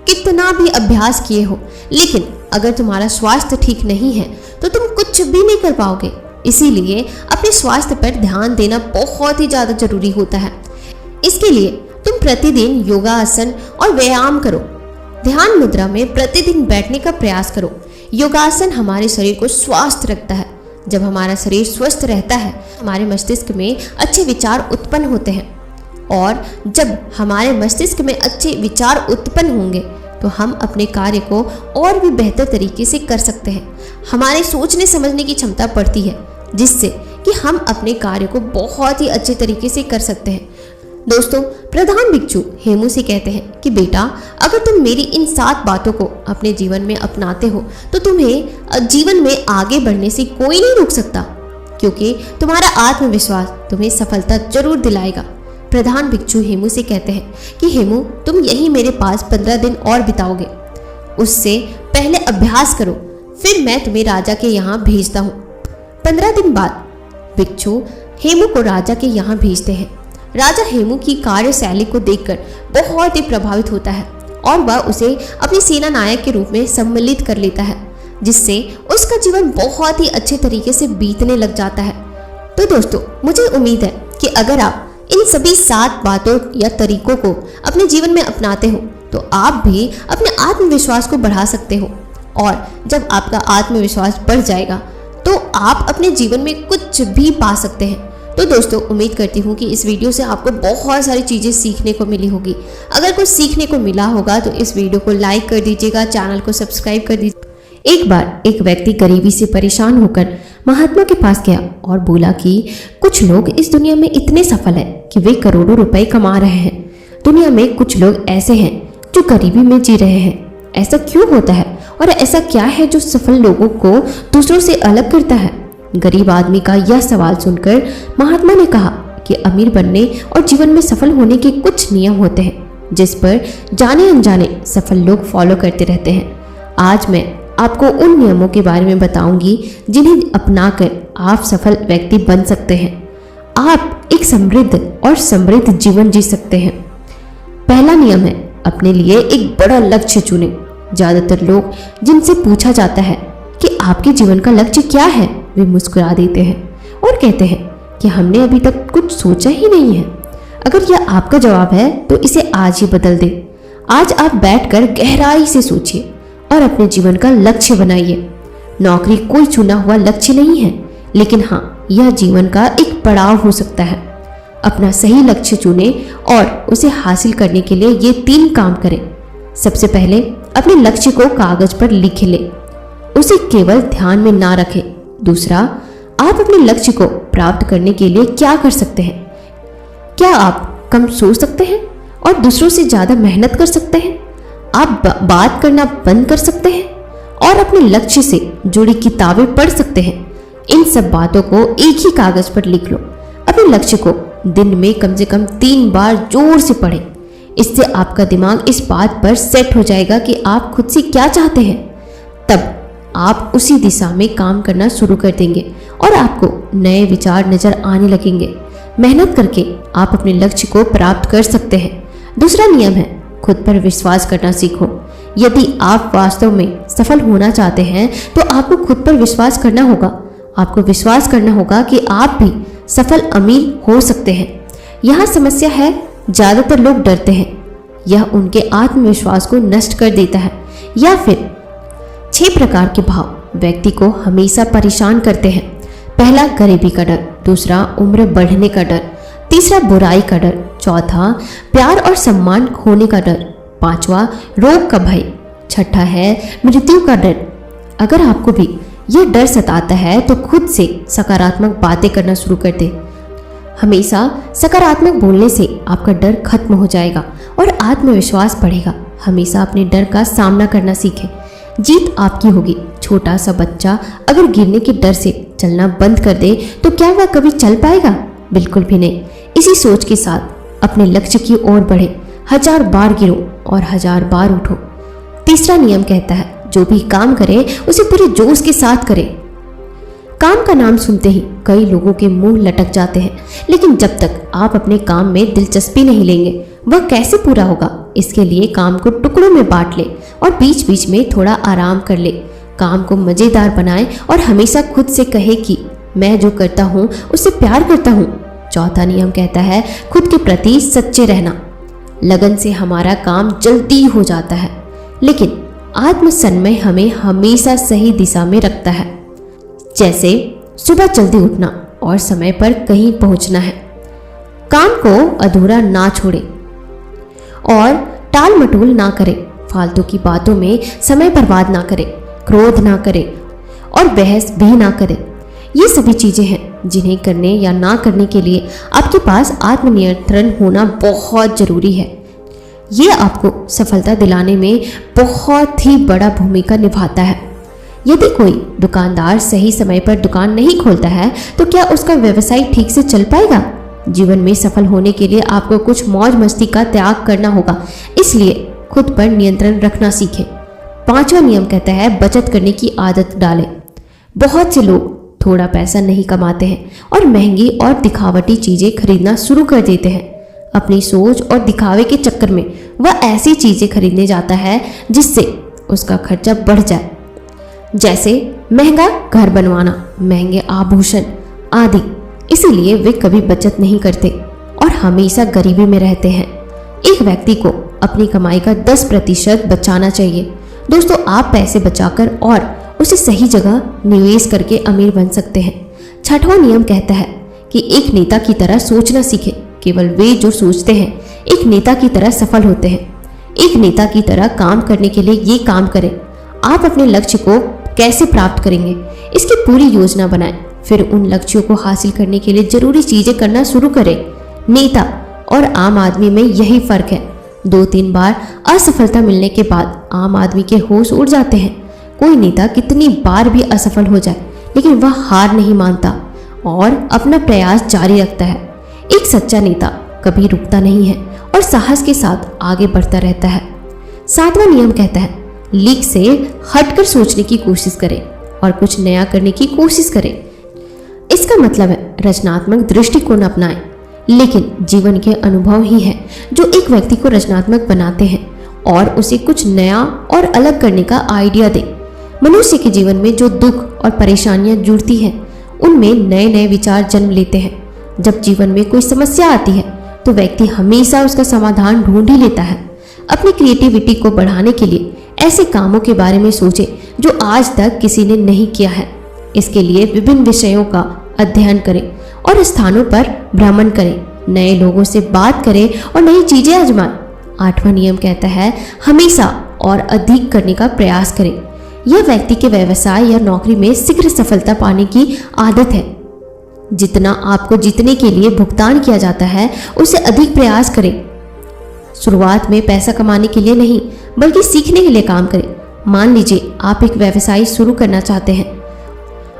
कितना भी अभ्यास किए हो, लेकिन अगर तुम्हारा स्वास्थ्य ठीक नहीं है तो तुम कुछ भी नहीं कर पाओगे। इसीलिए अपने स्वास्थ्य पर ध्यान देना बहुत ही ज्यादा जरूरी होता है। इसके लिए तुम प्रतिदिन योगासन और व्यायाम करो। ध्यान मुद्रा में प्रतिदिन बैठने का प्रयास करो। योगासन हमारे शरीर को स्वस्थ रखता है। जब हमारा शरीर स्वस्थ रहता है, हमारे मस्तिष्क में अच्छे विचार उत्पन्न होते हैं और जब हमारे मस्तिष्क में अच्छे विचार उत्पन्न होंगे तो हम अपने कार्य को और भी बेहतर तरीके से कर सकते हैं। हमारे सोचने समझने की क्षमता बढ़ती है, जिससे कि हम अपने कार्य को बहुत ही अच्छे तरीके से कर सकते हैं। दोस्तों, प्रधान भिक्षु हेमू से कहते हैं कि बेटा, अगर तुम मेरी इन 7 बातों को अपने जीवन में अपनाते हो तो तुम्हें जीवन में आगे बढ़ने से कोई नहीं रोक सकता, क्योंकि तुम्हारा आत्मविश्वास तुम्हें सफलता जरूर दिलाएगा। प्रधान भिक्षु हेमू से कहते हैं कि हेमू, तुम यहीं मेरे पास 15 दिन और बिताओगे। उससे पहले अभ्यास करो, फिर मैं तुम्हें राजा के यहाँ भेजता हूँ। 15 दिन बाद भिक्षु हेमू को राजा के यहाँ भेजते हैं। राजा हेमू की कार्यशैली को देखकर बहुत ही प्रभावित होता है और वह उसे अपनी सेना नायक के रूप में सम्मिलित कर लेता है, जिससे उसका जीवन बहुत ही अच्छे तरीके से बीतने लग जाता है। तो दोस्तों, मुझे उम्मीद है कि अगर आप इन सभी 7 बातों या तरीकों को अपने जीवन में अपनाते हो तो आप भी अपने आत्मविश्वास को बढ़ा सकते हो, और जब आपका आत्मविश्वास बढ़ जाएगा तो आप अपने जीवन में कुछ भी पा सकते हैं। तो दोस्तों उम्मीद करती हूँ कि इस वीडियो से आपको बहुत सारी चीज़ें सीखने को मिली होगी। अगर कुछ सीखने को मिला होगा तो इस वीडियो को लाइक कर दीजिएगा, चैनल को सब्सक्राइब कर दीजिए। एक बार एक व्यक्ति गरीबी से परेशान होकर महात्मा के पास गया और बोला कि कुछ लोग इस दुनिया में इतने सफल हैं कि वे करोड़ों रुपए कमा रहे हैं। दुनिया में कुछ लोग ऐसे हैं जो गरीबी में जी रहे हैं। ऐसा क्यों होता है और ऐसा क्या है जो सफल लोगों को दूसरों से अलग करता है? गरीब आदमी का यह सवाल सुनकर महात्मा ने कहा कि अमीर बनने और जीवन में सफल होने के कुछ नियम होते हैं जिस पर जाने अनजाने सफल लोग फॉलो करते रहते हैं। आज मैं आपको उन नियमों के बारे में बताऊंगी जिन्हें अपनाकर आप सफल व्यक्ति बन सकते हैं। आप एक समृद्ध और समृद्ध जीवन जी सकते हैं। पहला नियम है, अपने लिए एक बड़ा लक्ष्य चुनें। ज्यादातर लोग जिनसे पूछा जाता है कि आपके जीवन का लक्ष्य क्या है, वे मुस्कुरा देते हैं और कहते हैं कि हमने अभी तक कुछ सोचा ही नहीं है। अगर यह आपका जवाब है तो इसे आज ही बदल दें। आज आप बैठकर गहराई से सोचिए और अपने जीवन का लक्ष्य बनाइए। नौकरी कोई चुना हुआ लक्ष्य नहीं है, लेकिन हाँ, यह जीवन का एक पड़ाव हो सकता है। अपना सही लक्ष्य चुनें और उसे हासिल करने के लिए ये 3 काम करें। सबसे पहले अपने लक्ष्य को कागज पर लिख लें, उसे केवल ध्यान में ना रखें। दूसरा, आप अपने लक्ष्य को प्राप्त करने के लिए क्या कर सकते हैं? क्या आप कम सो सकते हैं और दूसरों से ज्यादा मेहनत कर सकते हैं? आप बात करना बंद कर सकते हैं और अपने लक्ष्य से जुड़ी किताबें पढ़ सकते हैं। इन सब बातों को एक ही कागज पर लिख लो। अपने लक्ष्य को दिन में कम से कम 3 बार जोर से पढ़ें। इससे आपका दिमाग इस बात पर सेट हो जाएगा कि आप खुद से क्या चाहते हैं। तब आप उसी दिशा में काम करना शुरू कर देंगे और आपको नए विचार नजर आने लगेंगे। मेहनत करके आप अपने लक्ष्य को प्राप्त कर सकते हैं। दूसरा नियम है, खुद पर विश्वास करना सीखो। यदि आप वास्तव में सफल होना चाहते हैं तो आपको खुद पर विश्वास करना होगा। आपको विश्वास करना होगा कि आप भी सफल अमीर हो सकते हैं। यहाँ समस्या है, ज्यादातर लोग डरते हैं। यह उनके आत्मविश्वास को नष्ट कर देता है। या फिर 6 प्रकार के भाव व्यक्ति को हमेशा परेशान करते हैं। पहला, गरीबी का डर। दूसरा, उम्र बढ़ने का डर। तीसरा, बुराई का डर। चौथा, प्यार और सम्मान खोने का डर। 5वां, रोग का भय। छठा है मृत्यु का डर। अगर आपको भी यह डर सताता है तो खुद से सकारात्मक बातें करना शुरू कर दे। हमेशा सकारात्मक बोलने से आपका डर खत्म हो जाएगा और आत्मविश्वास बढ़ेगा। हमेशा अपने डर का सामना करना सीखें। जीत आपकी होगी। छोटा सा बच्चा अगर गिरने के डर से चलना बंद कर दे तो क्या वह कभी चल पाएगा? बिल्कुल भी नहीं। इसी सोच के साथ अपने लक्ष्य की ओर बढ़े। 1000 बार गिरो और 1000 बार उठो। तीसरा नियम कहता है, जो भी काम करे उसे पूरे जोश के साथ करे। काम का नाम सुनते ही कई लोगों के मुंह लटक जाते हैं, लेकिन जब तक आप अपने काम में दिलचस्पी नहीं लेंगे वह कैसे पूरा होगा? इसके लिए काम को टुकड़ों में बांट ले और बीच बीच में थोड़ा आराम कर ले। काम को मजेदार बनाए और हमेशा खुद से कहे कि मैं जो करता हूँ उससे प्यार करता हूँ। चौथा नियम कहता है, खुद के प्रति सच्चे रहना। लगन से हमारा काम जल्दी हो जाता है, लेकिन आत्मसन्मय हमें हमेशा सही दिशा में रखता है। जैसे सुबह जल्दी उठना और समय पर कहीं पहुंचना है। काम को अधूरा ना छोड़े और टाल मटोल ना करें। फालतू की बातों में समय बर्बाद ना करें। क्रोध ना करें और बहस भी ना करें। ये सभी चीजें हैं जिन्हें करने या ना करने के लिए आपके पास आत्मनियंत्रण होना बहुत जरूरी है। ये आपको सफलता दिलाने में बहुत ही बड़ा भूमिका निभाता है। यदि कोई दुकानदार सही समय पर दुकान नहीं खोलता है तो क्या उसका व्यवसाय ठीक से चल पाएगा? जीवन में सफल होने के लिए आपको कुछ मौज मस्ती का त्याग करना होगा, इसलिए खुद पर नियंत्रण रखना सीखें। 5वां नियम कहता है, बचत करने की आदत डालें। बहुत से लोग थोड़ा पैसा नहीं कमाते हैं और महंगी और दिखावटी चीजें खरीदना शुरू कर देते हैं। अपनी सोच और दिखावे के चक्कर में वह ऐसी चीजें खरीदने जाता है जिससे उसका खर्चा बढ़ जाए, जैसे महंगा घर बनवाना, महंगे आभूषण आदि। इसीलिए वे कभी बचत नहीं करते और हमेशा गरीबी में रहते हैं। एक व्यक्ति को अपनी कमाई का 10% बचाना चाहिए। दोस्तों, आप पैसे बचाकर और उसे सही जगह निवेश करके अमीर बन सकते हैं। 6वां नियम कहता है कि एक नेता की तरह सोचना सीखें। केवल वे जो सोचते हैं एक नेता की तरह सफल होते हैं। एक नेता की तरह काम करने के लिए ये काम करें। आप अपने लक्ष्य को कैसे प्राप्त करेंगे इसकी पूरी योजना बनाएं। फिर उन लक्ष्यों को हासिल करने के लिए जरूरी चीजें करना शुरू करें। नेता और आम आदमी में यही फर्क है। 2-3 बार असफलता मिलने के बाद आम आदमी के होश उड़ जाते हैं। कोई नेता कितनी बार भी असफल हो जाए लेकिन वह हार नहीं मानता और अपना प्रयास जारी रखता है। एक सच्चा नेता कभी रुकता नहीं है और साहस के साथ आगे बढ़ता रहता है। 7वां नियम कहता है, लीक से हटकर सोचने की कोशिश करें और कुछ नया करने की कोशिश करें। इसका मतलब है रचनात्मक दृष्टिकोण अपनाएं। लेकिन जीवन के अनुभव ही है जो एक व्यक्ति को रचनात्मक बनाते हैं और उसे कुछ नया और अलग करने का आइडिया दे। मनुष्य के जीवन में जो दुख और परेशानियां जुड़ती हैं उनमें नए नए विचार जन्म लेते हैं। जब जीवन में कोई समस्या आती है तो व्यक्ति हमेशा उसका समाधान ढूंढ ही लेता है। अपनी क्रिएटिविटी को बढ़ाने के लिए ऐसे कामों के बारे में सोचें जो आज तक किसी ने नहीं किया है। इसके लिए विभिन्न विषयों का अध्ययन करें और स्थानों पर भ्रमण करें, नए लोगों से बात करें और नई चीजें आजमाएं। 8वां नियम कहता है, हमेशा और अधिक करने का प्रयास करें। यह व्यक्ति के व्यवसाय या नौकरी में शीघ्र सफलता पाने की आदत है। जितना आपको जीतने के लिए भुगतान किया जाता है उससे अधिक प्रयास करें। शुरुआत में पैसा कमाने के लिए नहीं बल्कि सीखने के लिए काम करें। मान लीजिए आप एक व्यवसाय शुरू करना चाहते हैं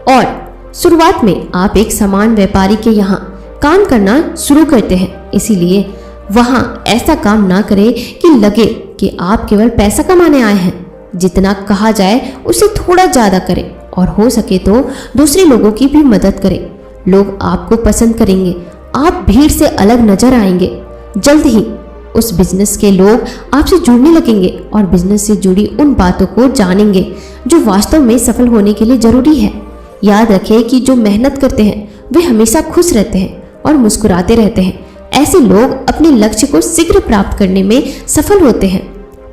और शुरुआत में आप एक सामान व्यापारी के यहाँ काम करना शुरू करते हैं। इसीलिए वहाँ ऐसा काम ना करें कि लगे कि आप केवल पैसा कमाने आए हैं। जितना कहा जाए उससे थोड़ा ज़्यादा करें और हो सके तो दूसरे लोगों की भी मदद करें। लोग आपको पसंद करेंगे, आप भीड़ से अलग नजर आएंगे। जल्द ही उस बिजनेस के लोग आपसे जुड़ने लगेंगे और बिजनेस से जुड़ी उन बातों को जानेंगे जो वास्तव में सफल होने के लिए जरूरी है। याद रखें कि जो मेहनत करते हैं वे हमेशा खुश रहते हैं और मुस्कुराते रहते हैं। ऐसे लोग अपने लक्ष्य को शीघ्र प्राप्त करने में सफल होते हैं।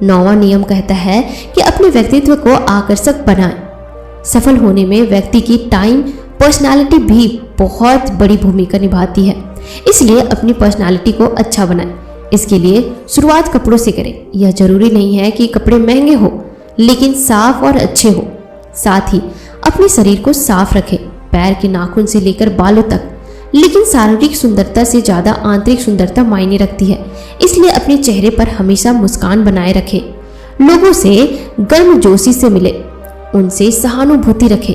9वां नियम कहता है कि अपने व्यक्तित्व को आकर्षक बनाएं। सफल होने में व्यक्ति की टाइम पर्सनालिटी भी बहुत बड़ी भूमिका निभाती है। इसलिए अपनी पर्सनालिटी को अच्छा बनाएं। इसके लिए शुरुआत कपड़ों से करें। यह जरूरी नहीं है कि कपड़े महंगे हो लेकिन साफ और अच्छे हो। साथ ही अपने शरीर को साफ रखें, पैर के नाखून से लेकर बालों तक। लेकिन शारीरिक सुंदरता से ज़्यादा आंतरिक सुंदरता मायने रखती है। इसलिए अपने चेहरे पर हमेशा मुस्कान बनाए रखें। लोगों से गर्मजोशी से मिले, उनसे सहानुभूति रखें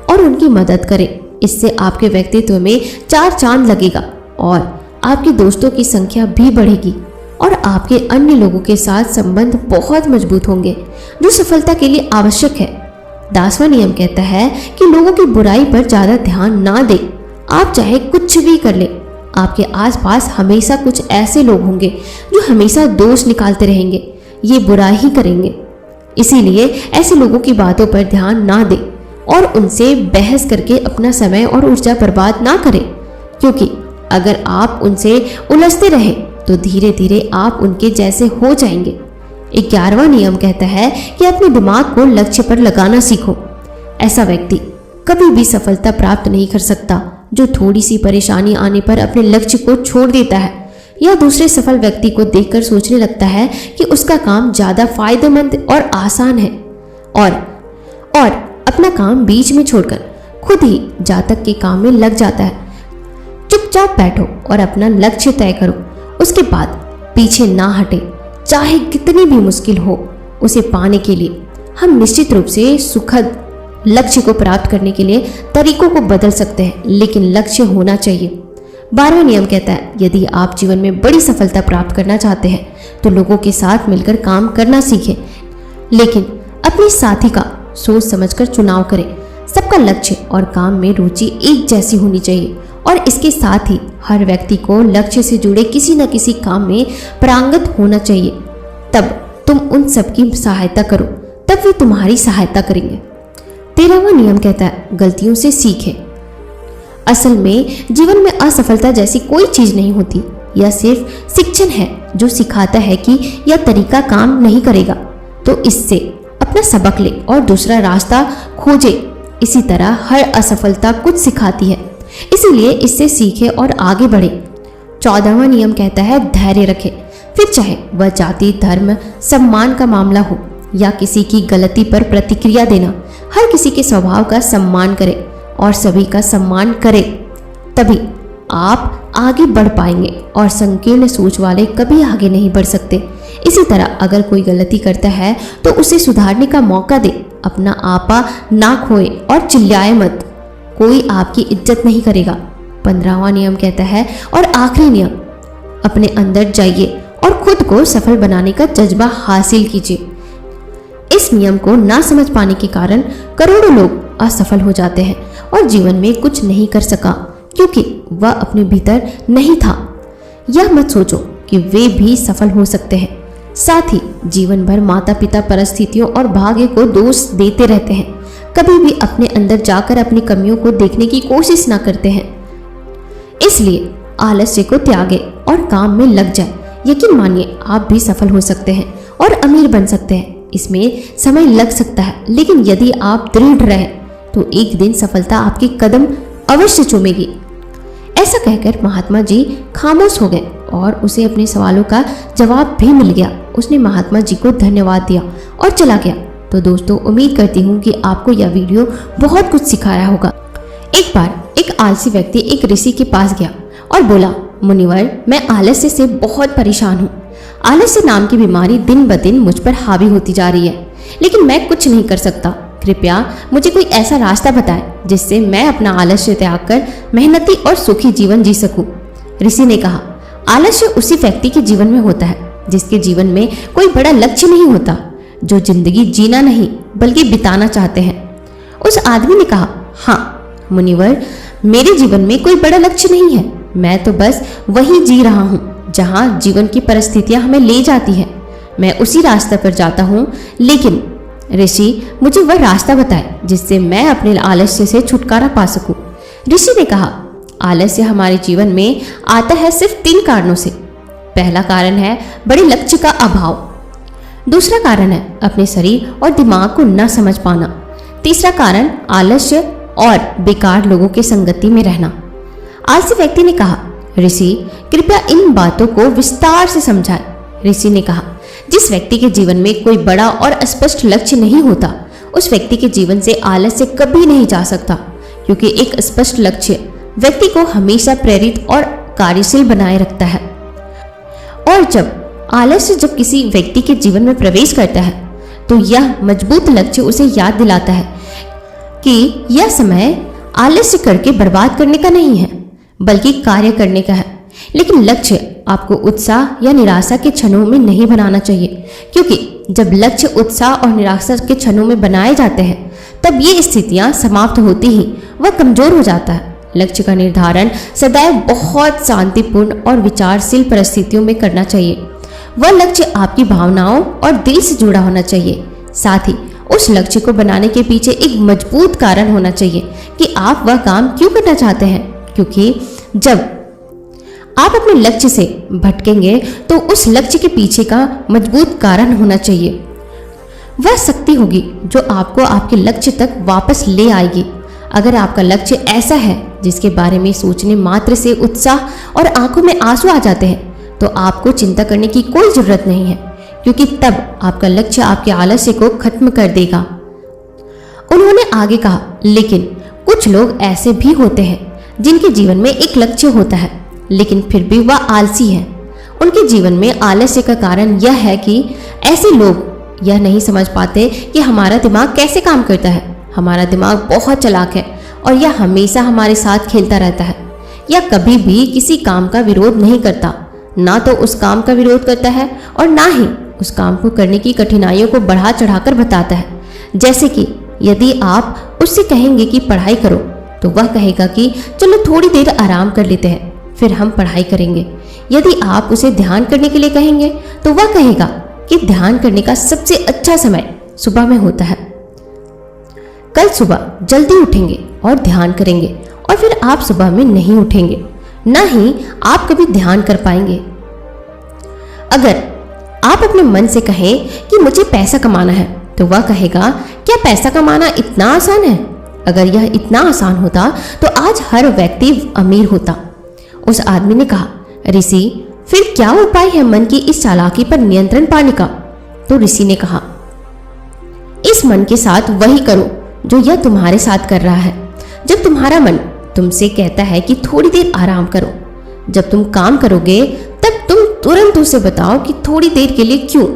और उनकी मदद करें। इससे आपके व्यक्तित्व में 4 चांद लगेगा और आपके दोस्तों की संख्या भी बढ़ेगी और आपके अन्य लोगों के साथ संबंध बहुत मजबूत होंगे जो सफलता के लिए आवश्यक है। 10वां नियम कहता है कि लोगों की बुराई पर ज़्यादा ध्यान ना दें। आप चाहे कुछ भी कर लें, आपके आसपास हमेशा कुछ ऐसे लोग होंगे जो हमेशा दोष निकालते रहेंगे, ये बुरा ही करेंगे। इसीलिए ऐसे लोगों की बातों पर ध्यान ना दें और उनसे बहस करके अपना समय और ऊर्जा बर्बाद ना करें, क्योंकि अगर आप उनसे उलझते रहे तो धीरे धीरे आप उनके जैसे हो जाएंगे। 11वां नियम कहता है कि अपने दिमाग को लक्ष्य पर लगाना सीखो। ऐसा व्यक्ति कभी भी सफलता प्राप्त नहीं कर सकता जो थोड़ी सी परेशानी आने पर अपने लक्ष्य को छोड़ देता है या दूसरे सफल व्यक्ति को देखकर सोचने लगता है कि उसका काम ज़्यादा फायदेमंद और आसान है और अपना काम बीच में छोड़कर खुद ही जातक के काम में लग जाता है। चुपचाप बैठो और अपना लक्ष्य तय करो, उसके बाद पीछे ना हटे। चाहे कितनी भी मुश्किल हो, उसे पाने के लिए हम निश्चित रूप से सुखद लक्ष्य को प्राप्त करने के लिए तरीकों को बदल सकते हैं, लेकिन लक्ष्य होना चाहिए। 12वां नियम कहता है, यदि आप जीवन में बड़ी सफलता प्राप्त करना चाहते हैं तो लोगों के साथ मिलकर काम करना सीखें, लेकिन अपने साथी का सोच समझकर चुनाव करें। सबका लक्ष्य और काम में रुचि एक जैसी होनी चाहिए और इसके साथ ही हर व्यक्ति को लक्ष्य से जुड़े किसी न किसी काम में पारंगत होना चाहिए। तब तुम उन सबकी सहायता करो, तब वे तुम्हारी सहायता करेंगे। 13वां नियम कहता है, गलतियों से सीखें। असल में जीवन में असफलता जैसी कोई चीज नहीं होती। यह सिर्फ शिक्षण है जो सिखाता है कि यह तरीका काम नहीं करेगा तो इससे अपना सबक ले और दूसरा रास्ता खोजे। इसी तरह हर असफलता कुछ सिखाती है। इसीलिए इससे सीखे और आगे बढ़े। 14वां नियम कहता है धैर्य रखे, फिर चाहे वह जाति, धर्म, सम्मान का मामला हो या किसी की गलती पर प्रतिक्रिया देना। हर किसी के स्वभाव का सम्मान करे और सभी का सम्मान करे, तभी आप आगे बढ़ पाएंगे और संकीर्ण सोच वाले कभी आगे नहीं बढ़ सकते। इसी तरह अगर कोई गलती करता है तो उसे सुधारने का मौका दे, अपना आपा ना खोए और चिल्लाए मत, कोई आपकी इज्जत नहीं करेगा। 15वां नियम कहता है और आखिरी नियम, अपने अंदर जाइए और खुद को सफल बनाने का जज्बा हासिल कीजिए। इस नियम को ना समझ पाने के कारण करोड़ों लोग असफल हो जाते हैं और जीवन में कुछ नहीं कर सका क्योंकि वह अपने भीतर नहीं था। यह मत सोचो कि वे भी सफल हो सकते हैं। साथ ही जीवन भर माता पिता परिस्थितियों और भाग्य को दोष देते रहते हैं, कभी भी अपने अंदर जाकर अपनी कमियों को देखने की कोशिश ना करते हैं। इसलिए आलस्य को त्यागे और काम में लग जाए। यकीन मानिए आप भी सफल हो सकते हैं और अमीर बन सकते हैं। इसमें समय लग सकता है, लेकिन यदि आप दृढ़ रहे तो एक दिन सफलता आपके कदम अवश्य चूमेगी। ऐसा कहकर महात्मा जी खामोश हो गए और उसे अपने सवालों का जवाब भी मिल गया। उसने महात्मा जी को धन्यवाद दिया और चला गया। तो दोस्तों, उम्मीद करती हूँ कि आपको यह वीडियो बहुत कुछ सिखाया होगा। एक बार एक आलसी व्यक्ति एक ऋषि के पास गया और बोला, मुनिवर, मैं आलस्य से बहुत परेशान हूँ। आलस्य नाम की बीमारी दिन ब दिन मुझ पर हावी होती जा रही है, लेकिन मैं कुछ नहीं कर सकता। कृपया मुझे कोई ऐसा रास्ता बताएं जिससे मैं अपना आलस्य त्याग कर मेहनती और सुखी जीवन जी सकूं। ऋषि ने कहा, आलस्य उसी व्यक्ति के जीवन में होता है जिसके जीवन में कोई बड़ा लक्ष्य नहीं होता, जो जिंदगी जीना नहीं बल्कि बिताना चाहते हैं। उस आदमी ने कहा, हाँ मुनिवर, मेरे जीवन में कोई बड़ा लक्ष्य नहीं है। मैं तो बस वही जी रहा हूँ जहाँ जीवन की परिस्थितियां हमें ले जाती हैं। मैं उसी रास्ते पर जाता हूँ, लेकिन ऋषि मुझे वह रास्ता बताए जिससे मैं अपने आलस्य से छुटकारा पा सकूं। ऋषि ने कहा, आलस्य हमारे जीवन में आता है सिर्फ 3 कारणों से। पहला कारण है बड़े लक्ष्य का अभाव, दूसरा कारण है अपने शरीर और दिमाग को न समझ पाना, तीसरा कारण आलस्य और बेकार लोगों के संगति में रहना। आलसी व्यक्ति ने कहा, ऋषि कृपया इन बातों को विस्तार से समझाएं। ऋषि ने कहा, जिस व्यक्ति के जीवन में कोई बड़ा और स्पष्ट लक्ष्य नहीं होता, उस व्यक्ति के जीवन से आलस्य कभी नहीं जा सकता, क्योंकि एक स्पष्ट लक्ष्य व्यक्ति को हमेशा प्रेरित और कार्यशील बनाए रखता है। और जब किसी व्यक्ति के जीवन में प्रवेश करता है तो यह मजबूत लक्ष्य उसे याद दिलाता है कि यह समय आलस्य करके बर्बाद करने का नहीं है, बल्कि कार्य करने का है। लेकिन लक्ष्य आपको उत्साह या निराशा के क्षणों में नहीं बनाना चाहिए, क्योंकि जब लक्ष्य उत्साह और निराशा के क्षणों में बनाए जाते हैं तब ये स्थितियां समाप्त होती ही वह कमजोर हो जाता है। लक्ष्य का निर्धारण सदैव बहुत शांतिपूर्ण और विचारशील परिस्थितियों में करना चाहिए। वह लक्ष्य आपकी भावनाओं और दिल से जुड़ा होना चाहिए। साथ ही उस लक्ष्य को बनाने के पीछे एक मजबूत कारण होना चाहिए कि आप वह काम क्यों करना चाहते हैं, क्योंकि जब आप अपने लक्ष्य से भटकेंगे तो उस लक्ष्य के पीछे का मजबूत कारण होना चाहिए। वह शक्ति होगी जो आपको आपके लक्ष्य तक वापस ले आएगी। अगर आपका लक्ष्य ऐसा है जिसके बारे में सोचने मात्र से उत्साह और आंखों में आंसू आ जाते हैं, तो आपको चिंता करने की कोई जरूरत नहीं है, क्योंकि तब आपका लक्ष्य आपके आलस्य को खत्म कर देगा। उन्होंने आगे कहा, लेकिन कुछ लोग ऐसे भी होते हैं जिनके जीवन में एक लक्ष्य होता है लेकिन फिर भी वह आलसी है। उनके जीवन में आलस्य का कारण यह है कि ऐसे लोग यह नहीं समझ पाते कि हमारा दिमाग कैसे काम करता है। हमारा दिमाग बहुत चालाक है और यह हमेशा हमारे साथ खेलता रहता है। यह कभी भी किसी काम का विरोध नहीं करता, ना तो उस काम का विरोध करता है और ना ही उस काम को करने की कठिनाइयों को बढ़ा चढ़ाकर बताता है। जैसे कि यदि आप उससे कहेंगे कि पढ़ाई करो तो वह कहेगा कि चलो थोड़ी देर आराम कर लेते हैं, फिर हम पढ़ाई करेंगे। यदि आप उसे ध्यान करने के लिए कहेंगे तो वह कहेगा कि ध्यान करने का सबसे अच्छा समय सुबह में होता है। कल सुबह जल्दी उठेंगे और ध्यान करेंगे, और फिर आप सुबह में नहीं उठेंगे, ना ही आप कभी ध्यान कर पाएंगे। अगर आप अपने मन से कहें कि मुझे पैसा कमाना है, तो वह कहेगा, क्या पैसा कमाना इतना आसान है? अगर यह इतना आसान होता तो आज हर व्यक्ति अमीर होता। उस आदमी ने कहा, ऋषि फिर क्या उपाय है मन की इस चालाकी पर नियंत्रण पाने का? तो ऋषि ने कहा, इस मन के साथ वही करो जो यह तुम्हारे साथ कर रहा है। जब तुम्हारा मन तुमसे कहता है कि थोड़ी देर आराम करो, जब तुम काम करोगे तब तुम तुरंत उसे बताओ कि थोड़ी देर के लिए क्यों,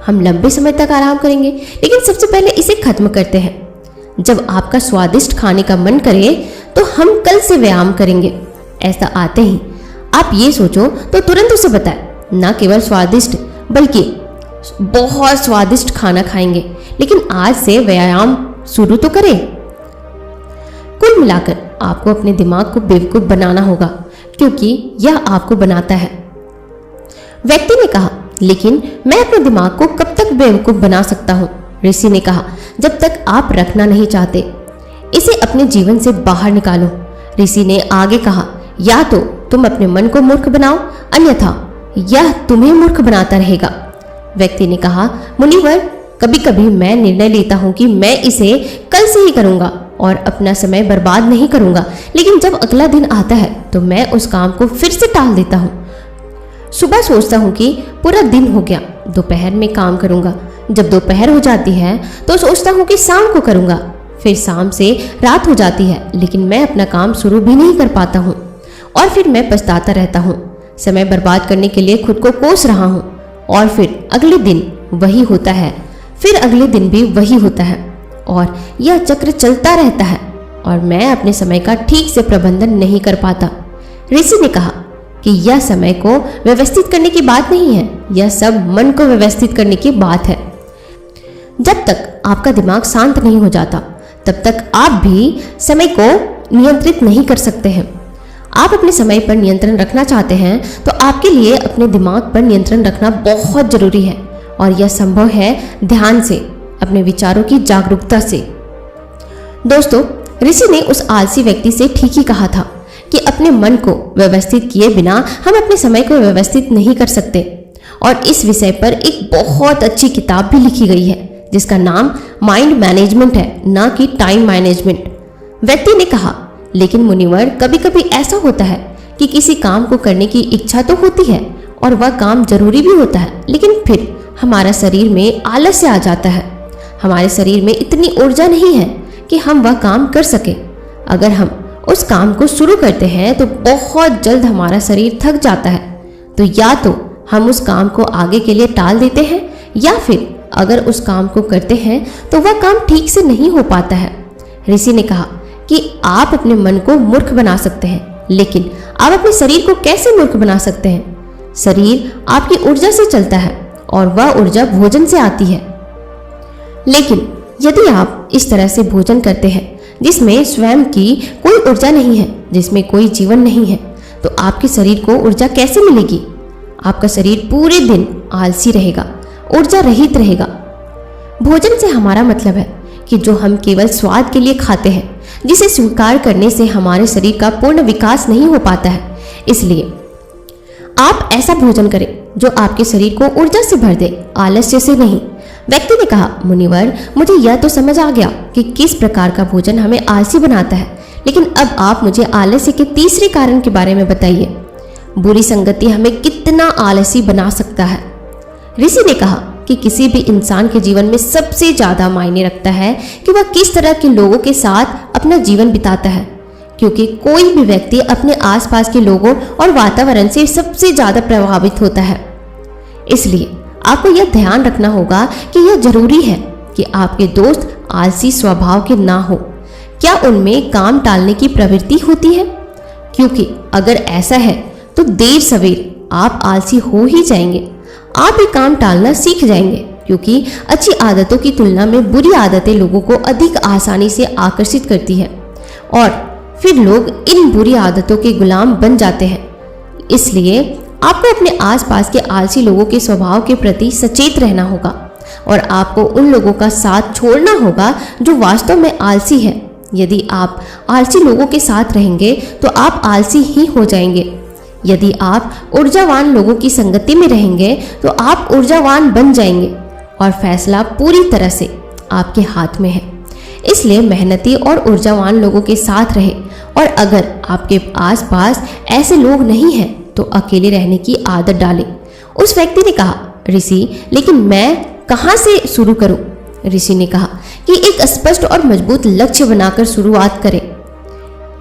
हम लंबे समय तक आराम करेंगे, लेकिन सबसे पहले इसे खत्म करते हैं। जब आपका स्वादिष्ट खाने का मन करे तो हम कल से व्यायाम करेंगे। ऐसा आते ही आप ये सोचो तो तुरंत उसे बताएं, ना केवल स्वादिष्ट बल्कि बहुत स्वादिष्ट खाना खाएंगे, लेकिन आज से व्यायाम शुरू तो करें। कुल मिलाकर आपको अपने दिमाग को बेवकूफ बनाना होगा, क्योंकि यह आपको बनाता है। व्यक्ति ने कहा, लेकिन मैं अपने दिमाग को कब तक बेवकूफ बना सकता हूँ? ऋषि ने कहा, जब तक आप रखना नहीं चाहते, इसे अपने जीवन से बाहर निकालो। ऋषि ने आगे कहा, या तो तुम अपने मन को मूर्ख बनाओ, अन्यथा यह तुम्हें मूर्ख बनाता रहेगा। व्यक्ति ने कहा, मुनिवर कभी कभी मैं निर्णय लेता हूँ कि मैं इसे कल से ही करूँगा और अपना समय बर्बाद नहीं करूँगा, लेकिन जब अगला दिन आता है तो मैं उस काम को फिर से टाल देता हूँ। सुबह सोचता हूँ कि पूरा दिन हो गया, दोपहर में काम करूँगा। जब दोपहर हो जाती है तो सोचता हूँ कि शाम को करूँगा, फिर शाम से रात हो जाती है, लेकिन मैं अपना काम शुरू भी नहीं कर पाता हूँ और फिर मैं पछताता रहता हूँ। समय बर्बाद करने के लिए खुद को कोस रहा हूँ और फिर अगले दिन वही होता है, फिर अगले दिन भी वही होता है और यह चक्र चलता रहता है और मैं अपने समय का ठीक से प्रबंधन नहीं कर पाता। ऋषि ने कहा कि यह समय को व्यवस्थित करने की बात नहीं है, यह सब मन को व्यवस्थित करने की बात है। जब तक आपका दिमाग शांत नहीं हो जाता तब तक आप भी समय को नियंत्रित नहीं कर सकते हैं। आप अपने समय पर नियंत्रण रखना चाहते हैं तो आपके लिए अपने दिमाग पर नियंत्रण रखना बहुत जरूरी है और यह संभव है ध्यान से, अपने विचारों की जागरूकता से। दोस्तों, ऋषि ने उस आलसी व्यक्ति से ठीक ही कहा था कि अपने मन को व्यवस्थित किए बिना हम अपने समय को व्यवस्थित नहीं कर सकते और इस विषय पर एक बहुत अच्छी किताब भी लिखी गई है जिसका नाम माइंड मैनेजमेंट है, ना कि टाइम मैनेजमेंट। व्यक्ति ने कहा, लेकिन मुनिवर कभी कभी ऐसा होता है कि किसी काम को करने की इच्छा तो होती है और वह काम जरूरी भी होता है, लेकिन फिर हमारा शरीर में आलस्य आ जाता है। हमारे शरीर में इतनी ऊर्जा नहीं है कि हम वह काम कर सके। अगर हम उस काम को शुरू करते हैं तो बहुत जल्द हमारा शरीर थक जाता है, तो या तो हम उस काम को आगे के लिए टाल देते हैं या फिर अगर उस काम को करते हैं तो वह काम ठीक से नहीं हो पाता है। ऋषि ने कहा कि आप अपने मन को मूर्ख बना सकते हैं, लेकिन आप अपने शरीर को कैसे मूर्ख बना सकते हैं? शरीर आपकी ऊर्जा से चलता है और वह ऊर्जा भोजन से आती है। लेकिन यदि आप इस तरह से भोजन करते हैं जिसमें स्वयं की कोई ऊर्जा नहीं है, जिसमें कोई जीवन नहीं है, तो आपके शरीर को ऊर्जा कैसे मिलेगी? आपका शरीर पूरे दिन आलसी रहेगा, ऊर्जा रहित रहेगा। भोजन से हमारा मतलब है कि जो हम केवल स्वाद के लिए खाते हैं, जिसे स्वीकार करने से हमारे शरीर का पूर्ण विकास नहीं हो पाता है। इसलिए आप ऐसा भोजन करें जो आपके शरीर को ऊर्जा से भर दे, आलस्य से नहीं। व्यक्ति ने कहा, मुनिवर मुझे यह तो समझ आ गया कि किस प्रकार का भोजन हमें आलसी बनाता है, लेकिन अब आप मुझे आलस्य के तीसरे कारण के बारे में बताइए। बुरी संगति हमें कितना आलसी बना सकता है? ऋषि ने कहा कि किसी भी इंसान के जीवन में सबसे ज्यादा मायने रखता है कि वह किस तरह के लोगों के साथ अपना जीवन बिताता है, क्योंकि कोई भी व्यक्ति अपने आसपास के लोगों और वातावरण से सबसे ज्यादा प्रभावित होता है। इसलिए आपको यह ध्यान रखना होगा कि यह जरूरी है कि आपके दोस्त आलसी स्वभाव के ना हो। क्या उनमें काम टालने की प्रवृत्ति होती है? क्योंकि अगर ऐसा है तो देर सवेर आप आलसी हो ही जाएंगे। आप भी काम टालना सीख जाएंगे, क्योंकि अच्छी आदतों की तुलना में बुरी आदतें लोगों को अधिक आसानी से आकर्षित करती है और फिर लोग इन बुरी आदतों के गुलाम बन जाते हैं। इसलिए आपको अपने आसपास के आलसी लोगों के स्वभाव के प्रति सचेत रहना होगा और आपको उन लोगों का साथ छोड़ना होगा जो वास्तव में आलसी है। यदि आप आलसी लोगों के साथ रहेंगे तो आप आलसी ही हो जाएंगे। यदि आप ऊर्जावान लोगों की संगति में रहेंगे तो आप ऊर्जावान बन जाएंगे और फैसला पूरी तरह से आपके हाथ में है। इसलिए मेहनती और ऊर्जावान लोगों के साथ रहे, और अगर आपके आसपास ऐसे लोग नहीं हैं तो अकेले रहने की आदत डालें। उस व्यक्ति ने कहा, ऋषि, लेकिन मैं कहाँ से शुरू करूं? ऋषि ने कहा कि एक स्पष्ट और मजबूत लक्ष्य बनाकर शुरुआत करें।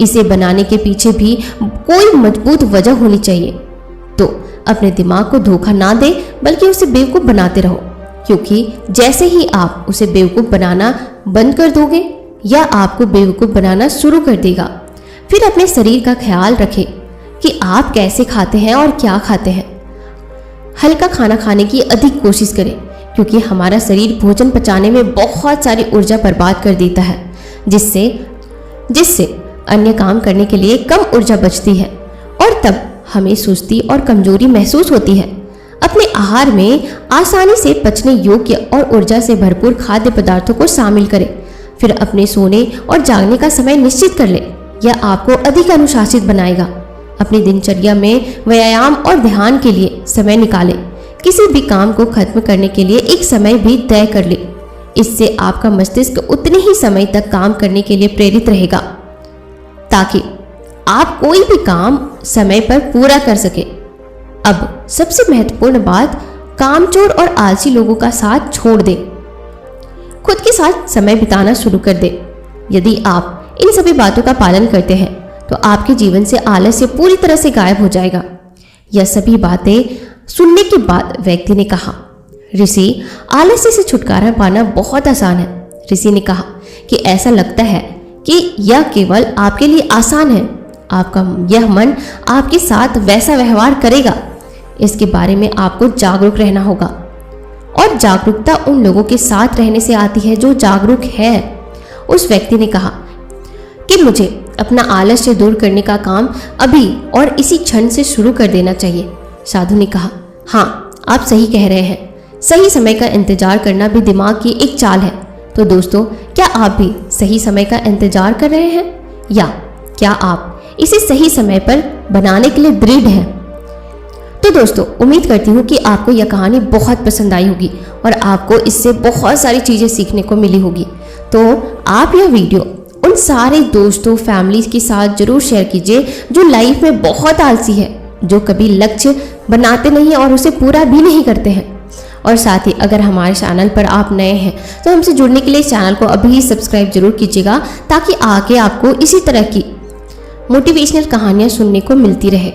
इसे बनाने के पीछे भी कोई मजबूत वजह होनी चाहिए। तो अपने दिमाग को धोखा ना दे, बल्कि उसे बेवकूफ बनाते रहो, क्योंकि जैसे ही आप उसे बेवकूफ बनाना बंद कर दोगे या आपको बेवकूफ बनाना शुरू कर देगा। फिर अपने शरीर का ख्याल रखें कि आप कैसे खाते हैं और क्या खाते हैं। हल्का खाना खाने की अधिक कोशिश करें, क्योंकि हमारा शरीर भोजन पचाने में बहुत सारी ऊर्जा बर्बाद कर देता है, जिससे अन्य काम करने के लिए कम ऊर्जा बचती है, और तब हमें सुस्ती और कमजोरी महसूस होती है। अपने आहार में आसानी से पचने योग्य और ऊर्जा से भरपूर खाद्य पदार्थों को शामिल करें। फिर अपने सोने और जागने का समय निश्चित कर लें। यह आपको अधिक अनुशासित बनाएगा। अपनी दिनचर्या में व्यायाम और ध्यान के लिए समय निकालें। किसी भी काम को खत्म करने के लिए एक समय भी तय कर लें। इससे आपका मस्तिष्क उतने ही समय तक काम करने के लिए प्रेरित रहेगा, ताकि आप कोई भी काम समय पर पूरा कर सके। अब सबसे महत्वपूर्ण बात, कामचोर और आलसी लोगों का साथ छोड़ दें। खुद के साथ समय बिताना शुरू कर दें। यदि आप इन सभी बातों का पालन करते हैं तो आपके जीवन से आलस्य पूरी तरह से गायब हो जाएगा। यह सभी बातें सुनने के बाद व्यक्ति ने कहा, ऋषि, आलस्य से छुटकारा पाना बहुत आसान है। ऋषि ने कहा कि ऐसा लगता है कि यह केवल आपके लिए आसान है। आपका यह मन आपके साथ वैसा व्यवहार करेगा। इसके बारे में आपको जागरूक रहना होगा, और जागरूकता उन लोगों के साथ रहने से आती है जो जागरूक है। उस व्यक्ति ने कहा कि मुझे अपना आलस्य दूर करने का काम अभी और इसी क्षण से शुरू कर देना चाहिए। साधु ने कहा, हाँ, आप सही कह रहे हैं। सही समय का इंतजार करना भी दिमाग की एक चाल है। तो दोस्तों, क्या आप भी सही समय का इंतजार कर रहे हैं, या क्या आप इसे सही समय पर बनाने के लिए दृढ़ हैं? तो दोस्तों, उम्मीद करती हूँ कि आपको यह कहानी बहुत पसंद आई होगी और आपको इससे बहुत सारी चीज़ें सीखने को मिली होगी। तो आप यह वीडियो उन सारे दोस्तों, फैमिली के साथ जरूर शेयर कीजिए जो लाइफ में बहुत आलसी है, जो कभी लक्ष्य बनाते नहीं और उसे पूरा भी नहीं करते हैं। और साथ ही अगर हमारे चैनल पर आप नए हैं तो हमसे जुड़ने के लिए चैनल को अभी सब्सक्राइब जरूर कीजिएगा, ताकि आगे आपको इसी तरह की मोटिवेशनल कहानियाँ सुनने को मिलती रहे।